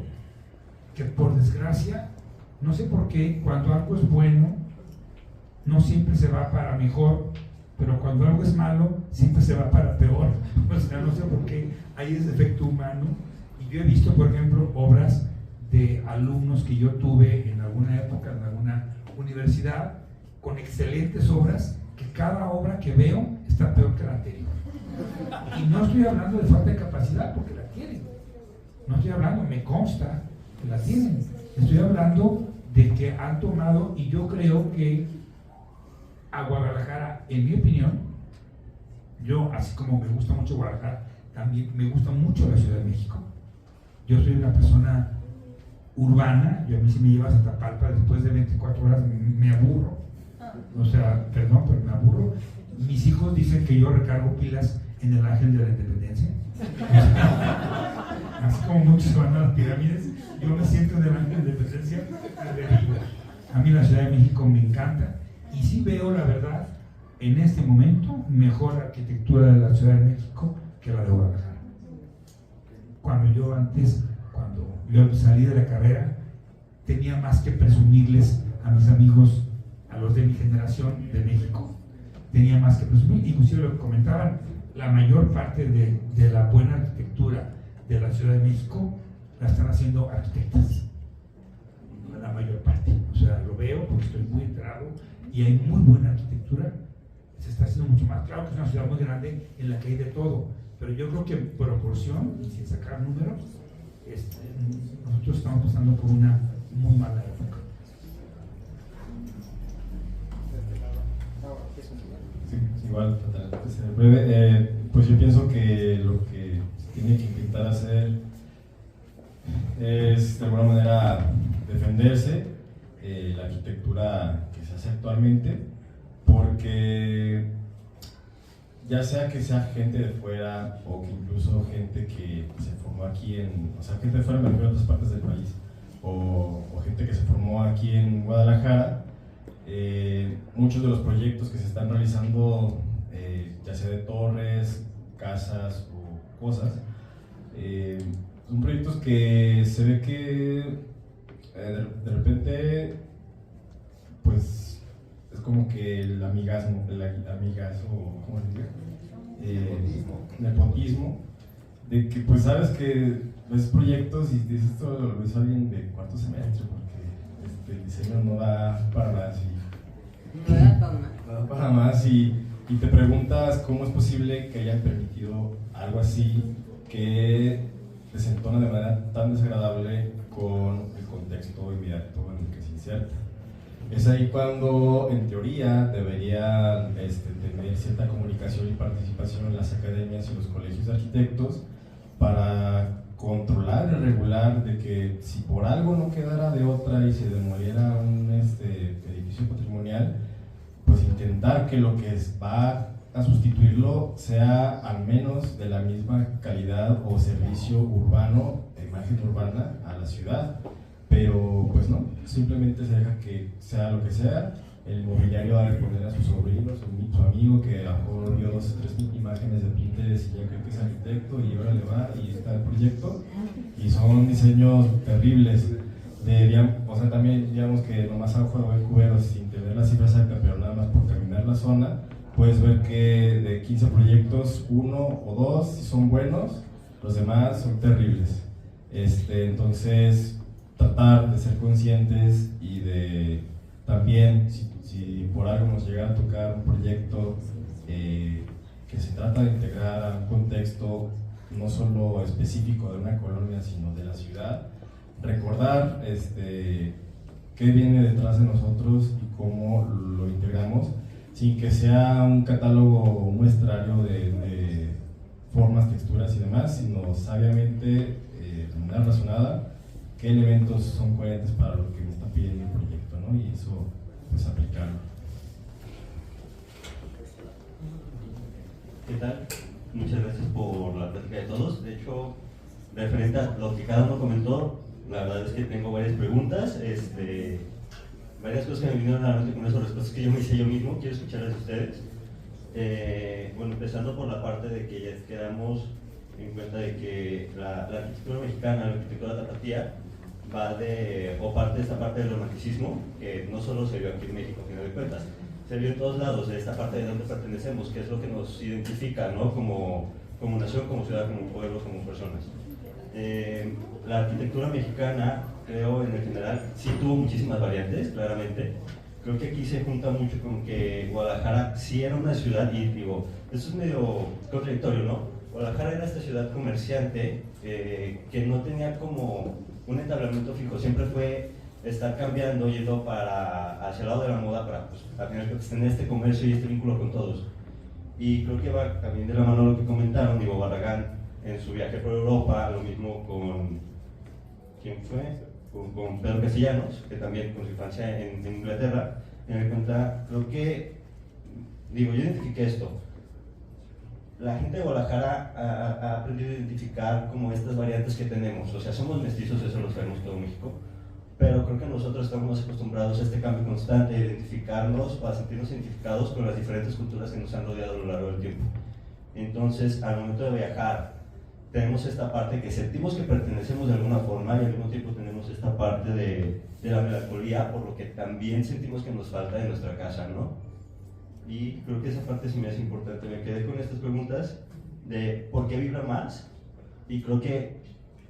que por desgracia, no sé por qué, cuando algo es bueno, no siempre se va para mejor, pero cuando algo es malo, siempre se va para peor. O sea, no sé por qué hay ese efecto humano. Y yo he visto, por ejemplo, obras de alumnos que yo tuve en alguna época, en alguna universidad, con excelentes obras, que cada obra que veo está peor que la anterior. Y no estoy hablando de falta de capacidad, porque la tienen. No estoy hablando, me consta que la tienen. Estoy hablando de que han tomado, y yo creo que a Guadalajara, en mi opinión, yo, así como me gusta mucho Guadalajara, también me gusta mucho la Ciudad de México. Yo soy una persona urbana, yo a mí si me llevas a Tapalpa después de 24 horas me aburro. O sea, perdón, pero me aburro. Mis hijos dicen que yo recargo pilas en el Ángel de la Independencia. Así como muchos van a las pirámides, yo me siento en el Ángel de la Independencia. A mí la Ciudad de México me encanta y sí veo, la verdad, en este momento, mejor arquitectura de la Ciudad de México que la de Guadalajara. Cuando yo salí de la carrera, tenía más que presumirles a mis amigos, a los de mi generación de México. Tenía más que presumir, inclusive lo que comentaban, la mayor parte de la buena arquitectura de la Ciudad de México la están haciendo arquitectas. La mayor parte, o sea, lo veo porque estoy muy enterado y hay muy buena arquitectura, se está haciendo mucho más. Claro que es una ciudad muy grande en la que hay de todo, pero yo creo que en proporción, y sin sacar números, nosotros estamos pasando por una muy mala época. Sí, igual, tratar de ser breve. Pues yo pienso que lo que se tiene que intentar hacer es de alguna manera defenderse la arquitectura que se hace actualmente, porque ya sea que sea gente de fuera o que incluso gente que se formó aquí o sea, gente de fuera me refiero a otras partes del país, o gente que se formó aquí en Guadalajara, muchos de los proyectos que se están realizando, ya sea de torres, casas o cosas, son proyectos que se ve que de repente, pues, es como que el amigazo, ¿cómo se dice? Nepotismo, de que pues sabes que ves proyectos y dices esto lo ves a alguien de cuarto semestre, porque el diseño no da para más. No da para más y te preguntas cómo es posible que hayan permitido algo así que desentona de manera tan desagradable con el contexto inmediato en el que se inserta. Es ahí cuando, en teoría, debería tener cierta comunicación y participación en las academias y los colegios de arquitectos para controlar y regular de que si por algo no quedara de otra y se demoliera un edificio patrimonial, pues intentar que lo que va a sustituirlo sea al menos de la misma calidad o servicio urbano, de imagen urbana a la ciudad. Pero pues no, simplemente se deja que sea lo que sea. El mobiliario va a poner a sus sobrinos, su amigo que a lo mejor vio 2 o 3 imágenes de Pinterest y ya cree que es arquitecto y ahora le va y está el proyecto y son diseños terribles. O sea, también digamos que nomás a ojo de cubero, sin tener la cifra exacta, pero nada más por caminar la zona, puedes ver que de 15 proyectos, 1 o 2 son buenos, los demás son terribles. Entonces, tratar de ser conscientes y de también, si por algo nos llega a tocar un proyecto que se trata de integrar a un contexto no solo específico de una colonia, sino de la ciudad, recordar qué viene detrás de nosotros y cómo lo integramos, sin que sea un catálogo muestrario de formas, texturas y demás, sino sabiamente, de manera razonada, qué elementos son coherentes para lo que me está pidiendo el proyecto, ¿no? Y eso, pues, aplicarlo. ¿Qué tal? Muchas gracias por la plática de todos. De hecho, referente a lo que cada uno comentó, La verdad es que tengo varias preguntas, varias cosas que me vinieron a la mente con esas respuestas que yo me hice yo mismo. Quiero escucharlas de ustedes. Bueno, empezando por la parte de que ya quedamos en cuenta de que la arquitectura mexicana, la arquitectura tapatía, parte de esta parte del romanticismo, que no solo se vio aquí en México, a final de cuentas, se vio en todos lados, de esta parte de donde pertenecemos, que es lo que nos identifica, ¿no? Como nación, como ciudad, como pueblo, como personas. La arquitectura mexicana, creo, en el general, sí tuvo muchísimas variantes, claramente. Creo que aquí se junta mucho con que Guadalajara sí era una ciudad, y digo, eso es medio contradictorio, ¿no? Guadalajara era esta ciudad comerciante que no tenía como un entablamiento fijo, siempre fue estar cambiando, yendo hacia el lado de la moda para, pues, al final, tener este comercio y este vínculo con todos. Y creo que va también de la mano lo que comentaron, digo, Barragán en su viaje por Europa, lo mismo con, ¿quién fue? Con Pedro Castellanos, que también con su infancia en Inglaterra, me doy cuenta, creo que, digo, yo identifiqué esto. La gente de Guadalajara ha aprendido a identificar como estas variantes que tenemos, o sea, somos mestizos, eso lo sabemos todo México, pero creo que nosotros estamos más acostumbrados a este cambio constante, a identificarnos, para sentirnos identificados con las diferentes culturas que nos han rodeado a lo largo del tiempo. Entonces, al momento de viajar, tenemos esta parte que sentimos que pertenecemos de alguna forma y al mismo tiempo tenemos esta parte de la melancolía, por lo que también sentimos que nos falta de nuestra casa, ¿no? Y creo que esa parte sí me es importante. Me quedé con estas preguntas de por qué vibra más, y creo que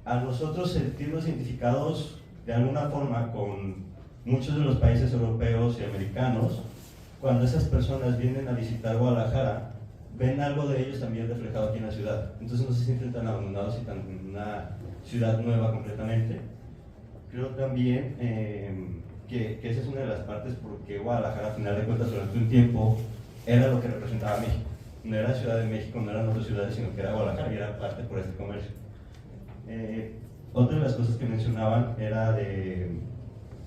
a nosotros sentirnos identificados de alguna forma con muchos de los países europeos y americanos, cuando esas personas vienen a visitar Guadalajara, ven algo de ellos también reflejado aquí en la ciudad. Entonces no se sienten tan abandonados y tan en una ciudad nueva completamente. Creo también que esa es una de las partes porque Guadalajara, a final de cuentas, durante un tiempo era lo que representaba México. No era Ciudad de México, no eran otras ciudades, sino que era Guadalajara y era parte por este comercio. Otra de las cosas que mencionaban era el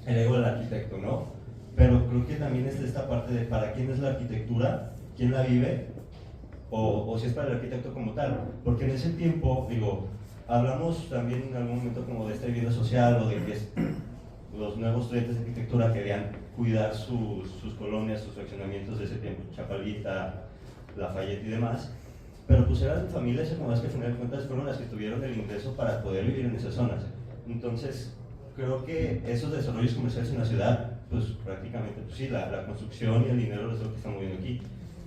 ego del arquitecto, ¿no? Pero creo que también es esta parte de para quién es la arquitectura, quién la vive, o si es para el arquitecto como tal. Porque en ese tiempo, digo, hablamos también en algún momento como de esta vivienda social o de que los nuevos estudiantes de arquitectura querían cuidar sus colonias, sus fraccionamientos de ese tiempo, Chapalita, Lafayette y demás, pero pues eran familias como las que al final de cuentas fueron las que tuvieron el ingreso para poder vivir en esas zonas. Entonces, creo que esos desarrollos comerciales en la ciudad, pues prácticamente, pues sí, la construcción y el dinero es lo que están moviendo aquí,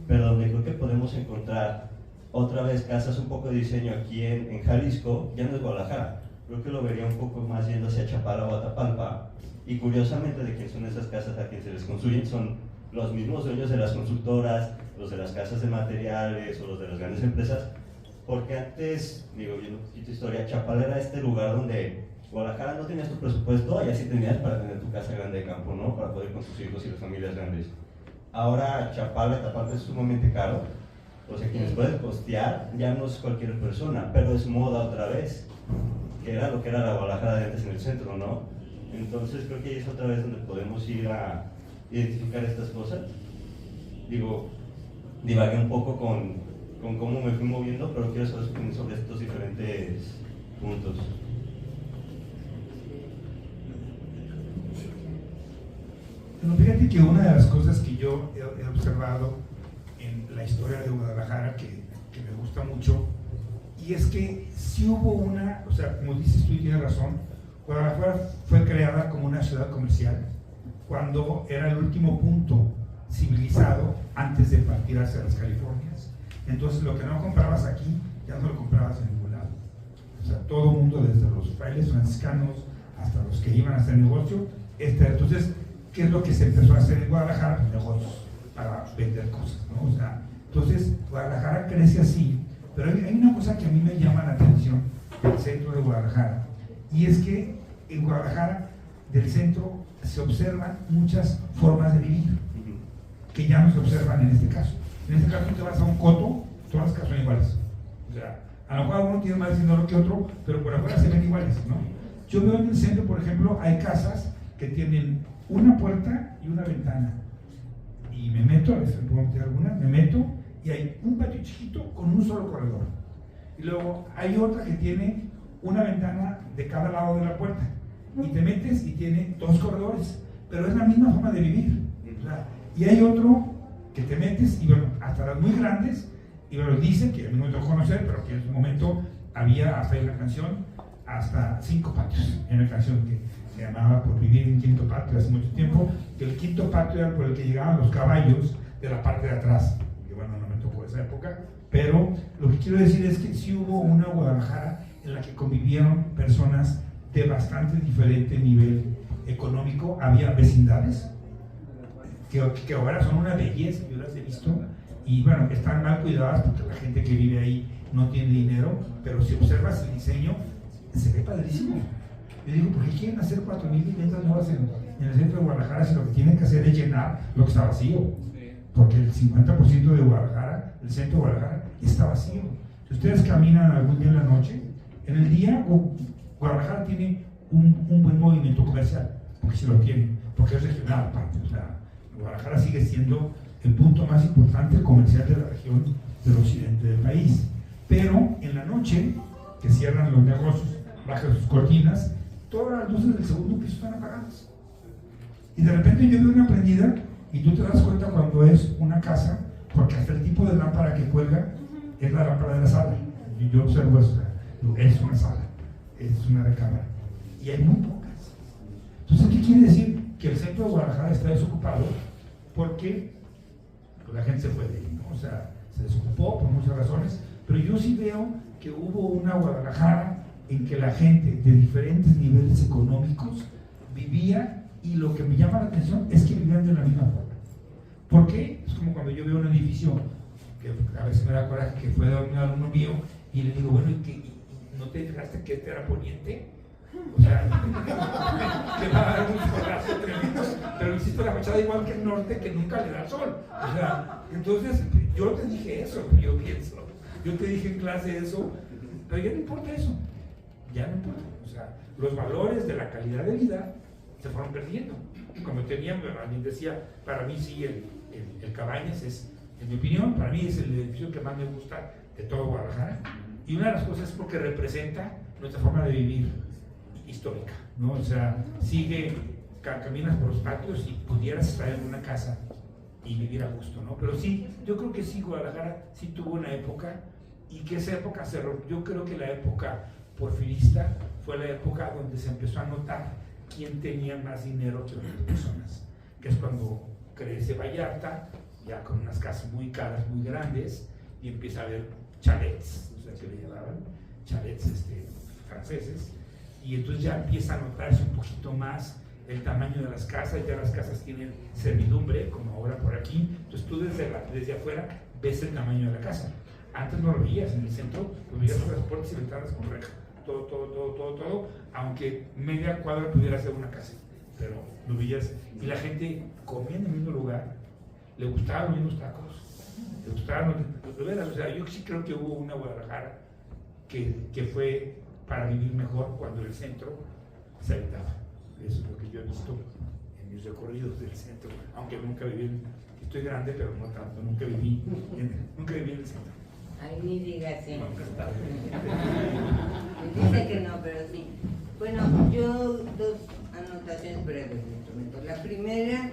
pero donde creo que podemos encontrar otra vez casas un poco de diseño aquí en Jalisco, ya no es Guadalajara. Creo que lo vería un poco más yendo hacia Chapala o Atapalpa, y curiosamente de quién son esas casas a quien se les construyen son los mismos dueños de las constructoras, los de las casas de materiales o los de las grandes empresas, porque antes, digo, viendo un poquito de historia, Chapala era este lugar donde Guadalajara no tenías tu presupuesto, allá sí tenías para tener tu casa grande de campo, ¿no? Para poder con tus hijos y las familias grandes. Ahora Chapala, Atapalpa es sumamente caro, o sea, quienes pueden costear ya no es cualquier persona, pero es moda otra vez, que era lo que era la Guadalajara de antes en el centro, ¿no? Entonces creo que ahí es otra vez donde podemos ir a identificar estas cosas. Digo, divagué un poco con cómo me fui moviendo, pero quiero saber su opinión sobre estos diferentes puntos. Bueno, fíjate que una de las cosas que yo he observado en la historia de Guadalajara que me gusta mucho, y es que sí hubo una, o sea, como dices tú y tienes razón, Guadalajara fue creada como una ciudad comercial cuando era el último punto civilizado antes de partir hacia las Californias. Entonces lo que no comprabas aquí ya no lo comprabas en ningún lado. O sea, todo el mundo, desde los frailes franciscanos hasta los que iban a hacer negocio. Entonces, ¿qué es lo que se empezó a hacer en Guadalajara? Pues negocios para vender cosas, ¿no? O sea, entonces Guadalajara crece así, pero hay una cosa que a mí me llama la atención del centro de Guadalajara, y es que en Guadalajara del centro se observan muchas formas de vivir que ya no se observan en este caso. En este caso, tú te vas a un coto, todas las casas son iguales. O sea, a lo mejor uno tiene más dinero que otro, pero por afuera se ven iguales, ¿no? Yo veo en el centro, por ejemplo, hay casas que tienen una puerta y una ventana. Y me meto, a veces me puedo meter alguna, me meto y hay un patio chiquito con un solo corredor. Y luego hay otra que tiene una ventana de cada lado de la puerta. y te metes y tiene 2 corredores, pero es la misma forma de vivir. O sea, y hay otro que te metes y bueno, hasta las muy grandes, y bueno, dicen que a mí no me tocó conocer, pero que en su momento había hasta en la canción, hasta 5 patios, en la canción que se llamaba Por vivir en quinto patio hace mucho tiempo, que el quinto patio era por el que llegaban los caballos de la parte de atrás, que bueno, no me tocó esa época, pero lo que quiero decir es que sí hubo una Guadalajara en la que convivieron personas de bastante diferente nivel económico, había vecindades que ahora son una belleza, yo las he visto, y bueno, están mal cuidadas porque la gente que vive ahí no tiene dinero, pero si observas el diseño, se ve padrísimo. Yo digo, ¿por qué quieren hacer 4,000 viviendas nuevas en el centro de Guadalajara si lo que tienen que hacer es llenar lo que está vacío? Porque el 50% de Guadalajara, el centro de Guadalajara, está vacío. Si ustedes caminan algún día en la noche, en el día Guadalajara tiene un buen movimiento comercial, porque se lo tiene, porque es regional aparte. O sea, Guadalajara sigue siendo el punto más importante comercial de la región del occidente del país. Pero en la noche, que cierran los negocios, bajan sus cortinas, todas las luces del segundo piso están apagadas. Y de repente yo veo una prendida y tú te das cuenta cuando es una casa, porque hasta el tipo de lámpara que cuelga es la lámpara de la sala. Y yo observo eso, es una sala, es una recámara. Y hay muy pocas. Entonces, ¿qué quiere decir? Que el centro de Guadalajara está desocupado porque pues, la gente se fue de ahí, ¿no? O sea, se desocupó por muchas razones, pero yo sí veo que hubo una Guadalajara en que la gente de diferentes niveles económicos vivía, y lo que me llama la atención es que vivían de la misma forma. ¿Por qué? Es como cuando yo veo un edificio que a veces me da coraje, que fue de un alumno mío, y le digo, bueno, ¿y no te fijaste que este era poniente? O sea, que va a dar un solazo tremendo, pero insisto, la fachada igual que el norte, que nunca le da sol. O sea, entonces yo te dije eso, yo pienso, yo te dije en clase eso, pero ya no importa eso, ya no importa. O sea, los valores de la calidad de vida se fueron perdiendo. Como tenían, alguien decía, para mí sí, el Cabañas es, en mi opinión, para mí es el edificio que más me gusta de todo Guadalajara. Y una de las cosas es porque representa nuestra forma de vivir histórica, ¿no? O sea, caminas por los patios y pudieras estar en una casa y vivir a gusto, ¿no? Pero sí, yo creo que sí, Guadalajara sí tuvo una época, y que esa época se rompió. Yo creo que la época porfirista fue la época donde se empezó a notar quién tenía más dinero que otras personas, que es cuando crece Vallarta, ya con unas casas muy caras, muy grandes, y empieza a haber chalets, o sea, que le llamaban chalets franceses, y entonces ya empieza a notarse un poquito más el tamaño de las casas. Ya las casas tienen servidumbre, como ahora por aquí, entonces tú desde afuera ves el tamaño de la casa. Antes no lo veías en el centro, lo veías por las puertas y ventanas con reja, todo, aunque media cuadra pudiera ser una casa, pero lo veías, y la gente comía en el mismo lugar, le gustaban los mismos tacos, le gustaban los veras. O sea, yo sí creo que hubo una Guadalajara que fue para vivir mejor cuando el centro se habitaba. Eso es lo que yo he visto en mis recorridos del centro, aunque nunca viví, estoy grande, pero no tanto, nunca viví en el centro. Ay, ni digas, sí. Nunca estaba. Dice que no, pero sí. Bueno, yo 2 anotaciones breves de instrumento. La primera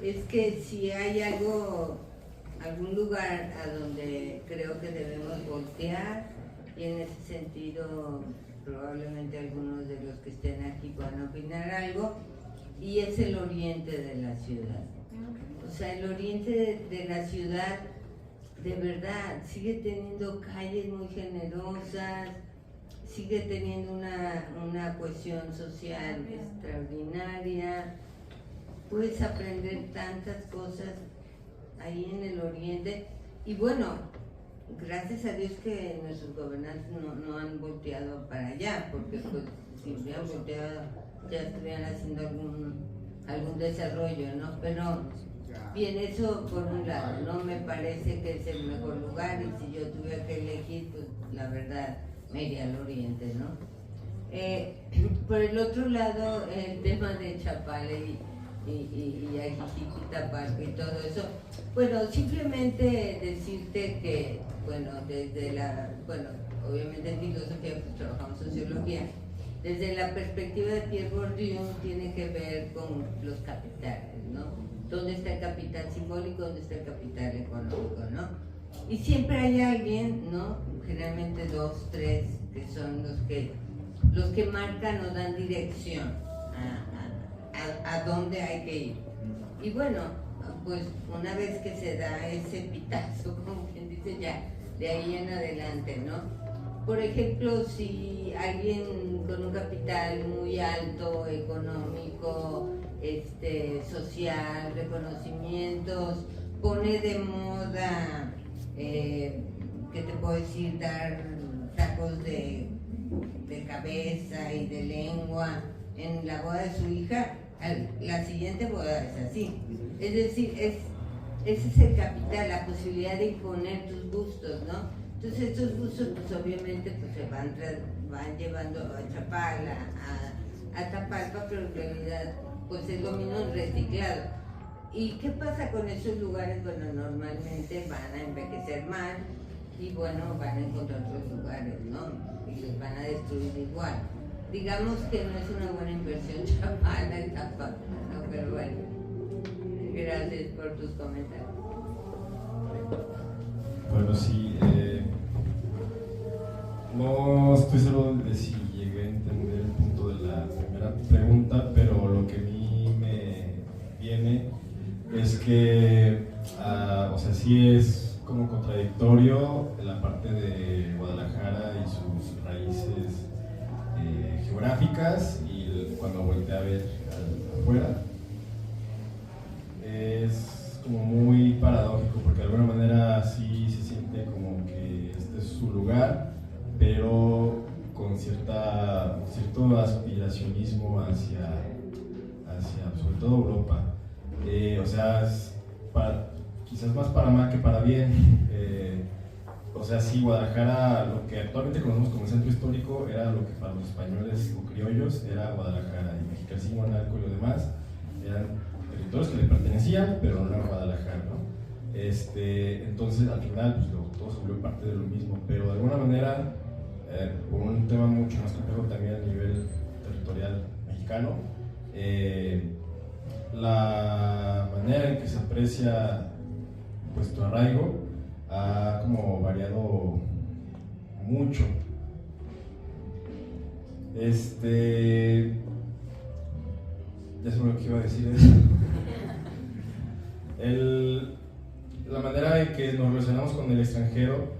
es que si hay algún lugar a donde creo que debemos voltear, y en ese sentido probablemente algunos de los que estén aquí puedan opinar algo, y es el oriente de la ciudad. O sea, el oriente de la ciudad de verdad sigue teniendo calles muy generosas, sigue teniendo una cohesión social extraordinaria. Puedes aprender tantas cosas ahí en el oriente, y bueno, gracias a Dios que nuestros gobernantes no han volteado para allá, porque pues, si hubieran volteado ya estuvieran haciendo algún desarrollo, ¿no? Pero bien, eso por un lado, no me parece que es el mejor lugar, y si yo tuviera que elegir, pues la verdad me iría al oriente, ¿no? Por el otro lado, el tema de Chapala y Ajijiquitapalco y todo eso, bueno, simplemente decirte que, bueno, obviamente en filosofía pues trabajamos sociología, desde la perspectiva de Pierre Bourdieu tiene que ver con los capitales, ¿no? ¿Dónde está el capital simbólico? ¿Dónde está el capital económico, no? Y siempre hay alguien, ¿no? Generalmente 2, 3, que son los que marcan o dan dirección a dónde hay que ir. Y bueno, pues una vez que se da ese pitazo, como quien dice, ya, de ahí en adelante, ¿no? Por ejemplo, si alguien con un capital muy alto, económico, social, reconocimientos, pone de moda, ¿qué te puedo decir? Dar tacos de cabeza y de lengua en la boda de su hija, la siguiente boda es así. Es decir, ese es el capital, la posibilidad de imponer tus gustos, ¿no? Entonces estos gustos pues obviamente pues se van llevando a Chapala, a Tapalpa, pero en realidad pues es lo mismo reciclado. ¿Y qué pasa con esos lugares? Bueno, normalmente van a envejecer mal y bueno, van a encontrar otros lugares, ¿no? Y los van a destruir igual. Digamos que no es una buena inversión Chapala en Tapalpa, ¿no? Pero bueno, gracias por tus comentarios. Bueno, sí, no estoy seguro de si llegué a entender el punto de la primera pregunta, pero lo que a mí me viene es que, o sea, sí es como contradictorio la parte de Guadalajara y sus raíces geográficas y cuando volteé a ver afuera es como muy paradójico porque de alguna manera sí se siente como que este es su lugar, pero con cierto aspiracionismo hacia sobre todo Europa. O sea, quizás más para mal que para bien. O sea, sí, Guadalajara, lo que actualmente conocemos como centro histórico, era lo que para los españoles o criollos era Guadalajara, y Mexicalcingo, Analco y lo demás eran territorios que le pertenecían, pero no era Guadalajara, ¿no? Entonces, al final, pues, todo se volvió parte de lo mismo, pero de alguna manera, por un tema mucho más complejo también a nivel territorial mexicano, la manera en que se aprecia pues, tu arraigo ha como variado mucho. Ya sé lo que iba a decir. La manera en que nos relacionamos con el extranjero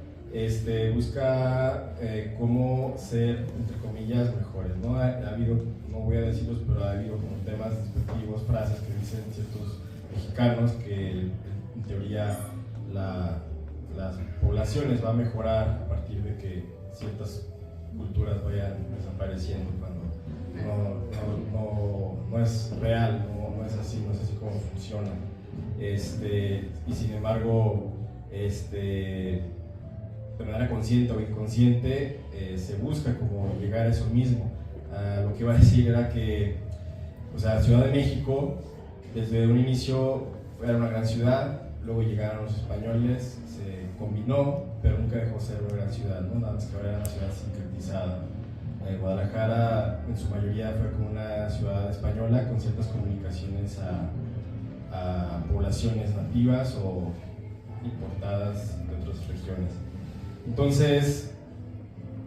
busca cómo ser, entre comillas, mejores, ¿no? Ha habido, no voy a decirlos, pero ha habido como temas despectivos, frases que dicen ciertos mexicanos que en teoría las poblaciones va a mejorar a partir de que ciertas culturas vayan desapareciendo cuando no es real, no es así como funciona. Y sin embargo, de manera consciente o inconsciente, se busca como llegar a eso mismo. Lo que iba a decir era que, o sea, Ciudad de México, desde un inicio era una gran ciudad, luego llegaron los españoles, se combinó, pero nunca dejó de ser una gran ciudad, ¿no? Nada más que ahora era una ciudad sincretizada. Guadalajara en su mayoría fue como una ciudad española con ciertas comunicaciones a poblaciones nativas o importadas de otras regiones. Entonces,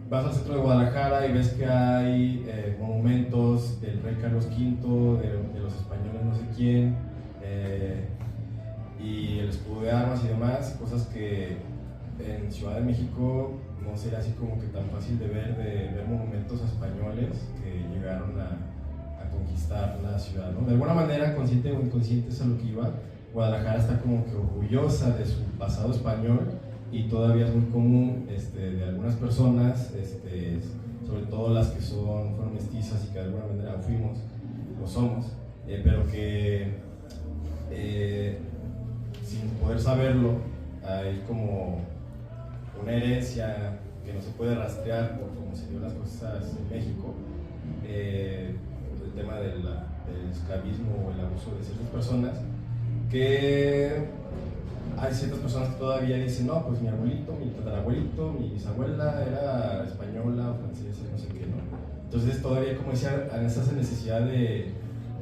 vas al centro de Guadalajara y ves que hay monumentos del rey Carlos V, de los españoles no sé quién, y el escudo de armas y demás, cosas que en Ciudad de México no sería así como que tan fácil de ver monumentos españoles que llegaron a conquistar la ciudad, ¿no? De alguna manera, consciente o inconsciente, es a lo que iba. Guadalajara está como que orgullosa de su pasado español y todavía es muy común de algunas personas, sobre todo las que fueron mestizas y que de alguna manera fuimos, lo somos, pero que sin poder saberlo hay como una herencia que no se puede rastrear por cómo se dio las cosas en México, el tema del esclavismo o el abuso de ciertas personas, que hay ciertas personas que todavía dicen, no, pues mi abuelito, mi tatarabuelito, mi bisabuela era española o francesa, no sé qué, ¿no? Entonces todavía, como decía, en esa necesidad de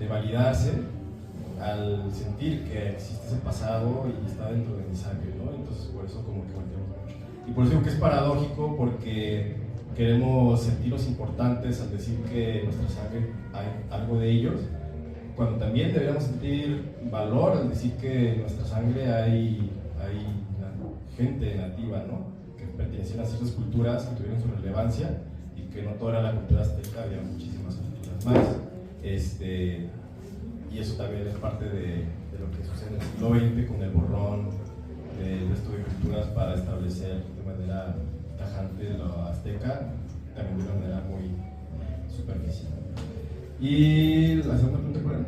validarse al sentir que existe ese pasado y está dentro de mi sangre, ¿no? Entonces por eso como que volteamos mucho. Y por eso digo que es paradójico, porque queremos sentirnos importantes al decir que en nuestra sangre hay algo de ellos, cuando también deberíamos sentir valor al decir que en nuestra sangre hay gente nativa, ¿no? Que pertenecían a ciertas culturas que tuvieron su relevancia y que no toda era la cultura azteca, había muchísimas culturas más. Y eso también es parte de lo que sucede en el siglo XX con el borrón del resto de culturas para establecer de manera tajante lo azteca, también de una manera muy superficial. Y la segunda pregunta, ¿cuál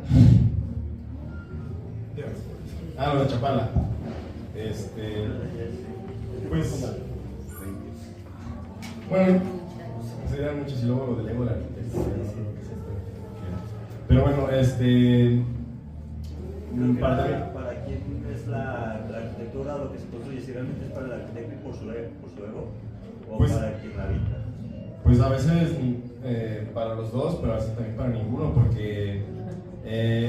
era? Lo de Chapala. Pues, bueno, serían muchos y luego lo del ego de la arquitectura, ¿no? Pero bueno, para quién es la arquitectura, lo que se construye, si realmente es para el arquitecto y por su ego, o pues, para quien la habita. Pues a veces para los dos, pero a veces también para ninguno, porque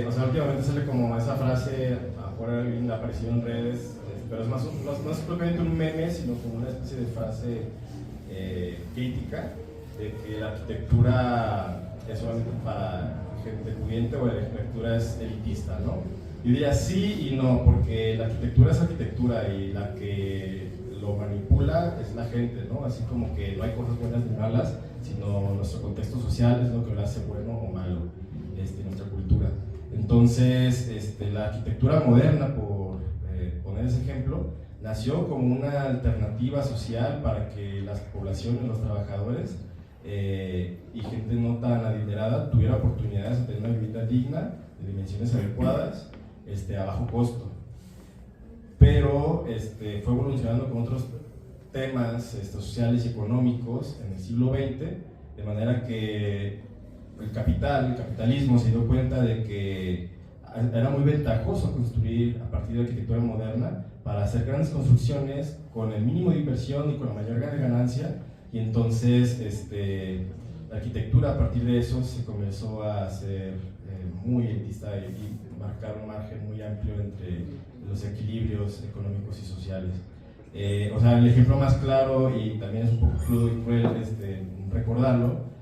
o sea, últimamente sale como esa frase, ahora ha aparecido en redes, pero es más, no es propiamente un meme, sino como una especie de frase crítica de que la arquitectura es solamente para gente pudiente o la arquitectura es elitista, ¿no? Yo diría sí y no, porque la arquitectura es arquitectura y la que lo manipula es la gente, ¿no? Así como que no hay cosas buenas ni malas, sino nuestro contexto social es lo que lo hace bueno o malo, nuestra cultura. Entonces, la arquitectura moderna, por poner ese ejemplo, nació como una alternativa social para que las poblaciones, los trabajadores y gente no tan adinerada tuviera oportunidades de tener una vivienda digna, de dimensiones adecuadas, a bajo costo. Pero fue evolucionando con otros temas sociales y económicos en el siglo XX, de manera que el capitalismo se dio cuenta de que era muy ventajoso construir a partir de la arquitectura moderna para hacer grandes construcciones con el mínimo de inversión y con la mayor ganancia, y entonces la arquitectura a partir de eso se comenzó a hacer muy elitista y marcar un margen muy amplio entre los equilibrios económicos y sociales. O sea, el ejemplo más claro, y también es un poco crudo y cruel recordarlo,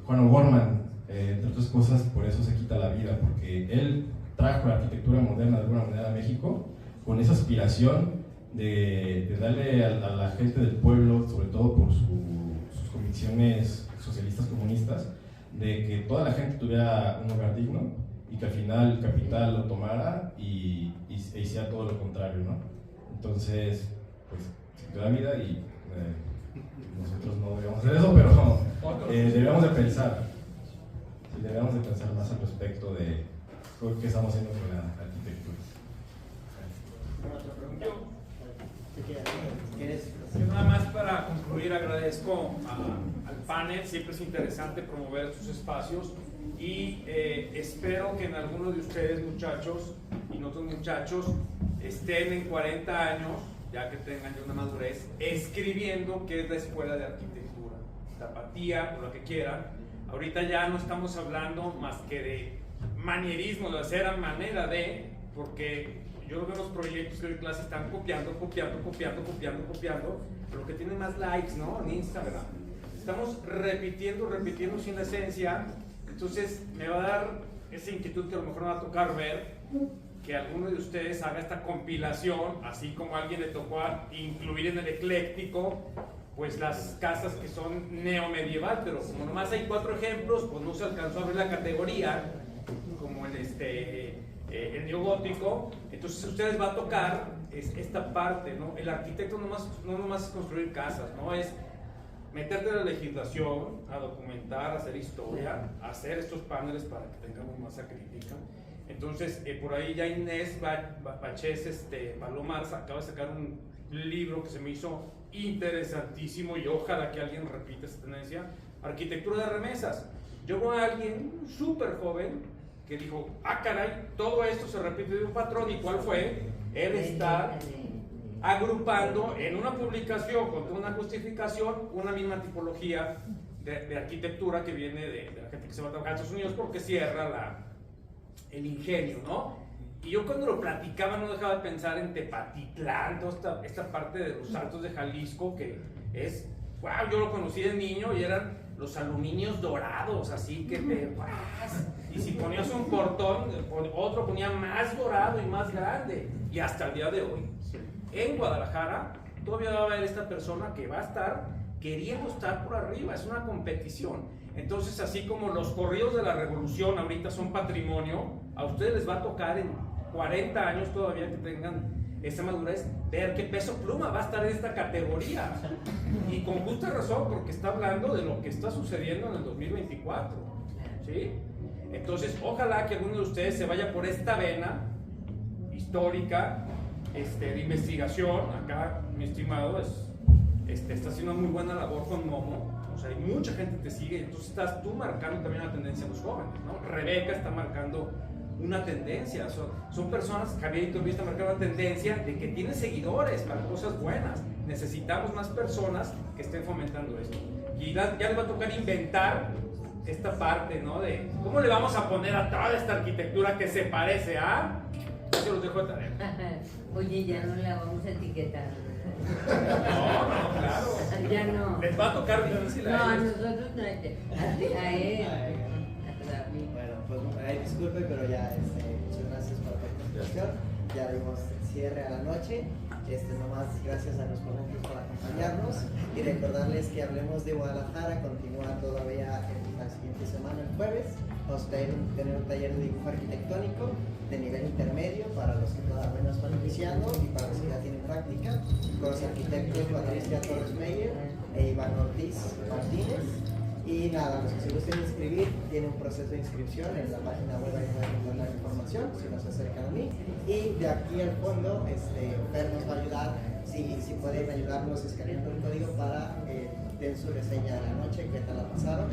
Juan O'Gorman, entre otras cosas, por eso se quita la vida, porque él trajo la arquitectura moderna de alguna manera a México con esa aspiración de darle a la gente del pueblo, sobre todo por sus convicciones socialistas comunistas, de que toda la gente tuviera un hogar digno y que al final el capital lo tomara e hiciera todo lo contrario, ¿no? Entonces, pues, se quedó la vida y nosotros no debemos hacer eso, pero debemos de pensar más al respecto de qué estamos haciendo con la arquitectura. Yo nada más para concluir agradezco al panel, siempre es interesante promover estos espacios y espero que en alguno de ustedes, muchachos y otros muchachos, estén en 40 años, ya que tengan ya una madurez, escribiendo qué es la escuela de arquitectura, tapatía o lo que quieran. Ahorita ya no estamos hablando más que de manierismo, de hacer a manera de, porque yo veo los proyectos que doy clase están copiando, pero que tienen más likes, ¿no? En Instagram. Estamos repitiendo sin esencia, entonces me va a dar esa inquietud que a lo mejor me va a tocar ver que alguno de ustedes haga esta compilación, así como a alguien le tocó incluir en el ecléctico, pues las casas que son neomedieval, pero como nomás hay 4 ejemplos, pues no se alcanzó a ver la categoría, como el neogótico. Entonces a ustedes va a tocar esta parte, ¿no? El arquitecto no nomás es construir casas, ¿no? Es meterte en la legislación, a documentar, a hacer historia, a hacer estos paneles para que tengamos masa crítica. Entonces, por ahí ya Inés Bachés Palomar acaba de sacar un libro que se me hizo interesantísimo y ojalá que alguien repita esa tendencia, Arquitectura de Remesas. Yo veo a alguien súper joven que dijo, caray, todo esto se repite de un patrón, ¿y cuál fue? Él está agrupando en una publicación con una justificación una misma tipología de arquitectura que viene de la gente que se va a trabajar a Estados Unidos porque cierra el ingenio, ¿no? Y yo cuando lo platicaba no dejaba de pensar en Tepatitlán, toda esta parte de los Altos de Jalisco que es, wow, yo lo conocí de niño y eran los aluminios dorados, así que te vas. Y si ponías un portón, otro ponía más dorado y más grande. Y hasta el día de hoy, en Guadalajara, todavía va a haber esta persona que va a estar queriendo estar por arriba, es una competición. Entonces, así como los corridos de la revolución ahorita son patrimonio, a ustedes les va a tocar en 40 años todavía que tengan esa madurez, ver qué Peso Pluma va a estar en esta categoría. Y con justa razón, porque está hablando de lo que está sucediendo en el 2024. ¿Sí? Entonces, ojalá que alguno de ustedes se vaya por esta vena histórica, de investigación. Acá, mi estimado, está haciendo una muy buena labor con Momo. O sea, hay mucha gente que te sigue, entonces estás tú marcando también una tendencia a los jóvenes, ¿no? Rebeca está marcando una tendencia, son personas, Javier Iturbide está marcando una tendencia de que tienen seguidores para cosas buenas. Necesitamos más personas que estén fomentando esto. Y ya les va a tocar inventar esta parte, ¿no? De cómo le vamos a poner a toda esta arquitectura que se parece a... Se los dejo de tarea. Oye, ya no la vamos a etiquetar. No, claro. Ya no. Les va a tocar difícil No, a ellos. nosotros no, a él. Bueno, pues disculpe, pero ya muchas gracias por la participación. Ya dimos cierre a la noche. Nomás gracias a los ponentes por acompañarnos y recordarles que Hablemos de Guadalajara continúa todavía la siguiente semana, el jueves. Vamos a tener un taller de dibujo arquitectónico de nivel intermedio para los que todavía no están iniciando y para los que ya tienen práctica, con los arquitectos Patricia Torres Meyer e Iván Ortiz Martínez. Y nada, los que se gusten inscribir, tiene un proceso de inscripción en la página web, ahí pueden encontrar información si nos acercan a mí. Y de aquí al fondo, Fer nos va a ayudar, si pueden ayudarnos escaneando el código para den su reseña de la noche, qué tal la pasaron.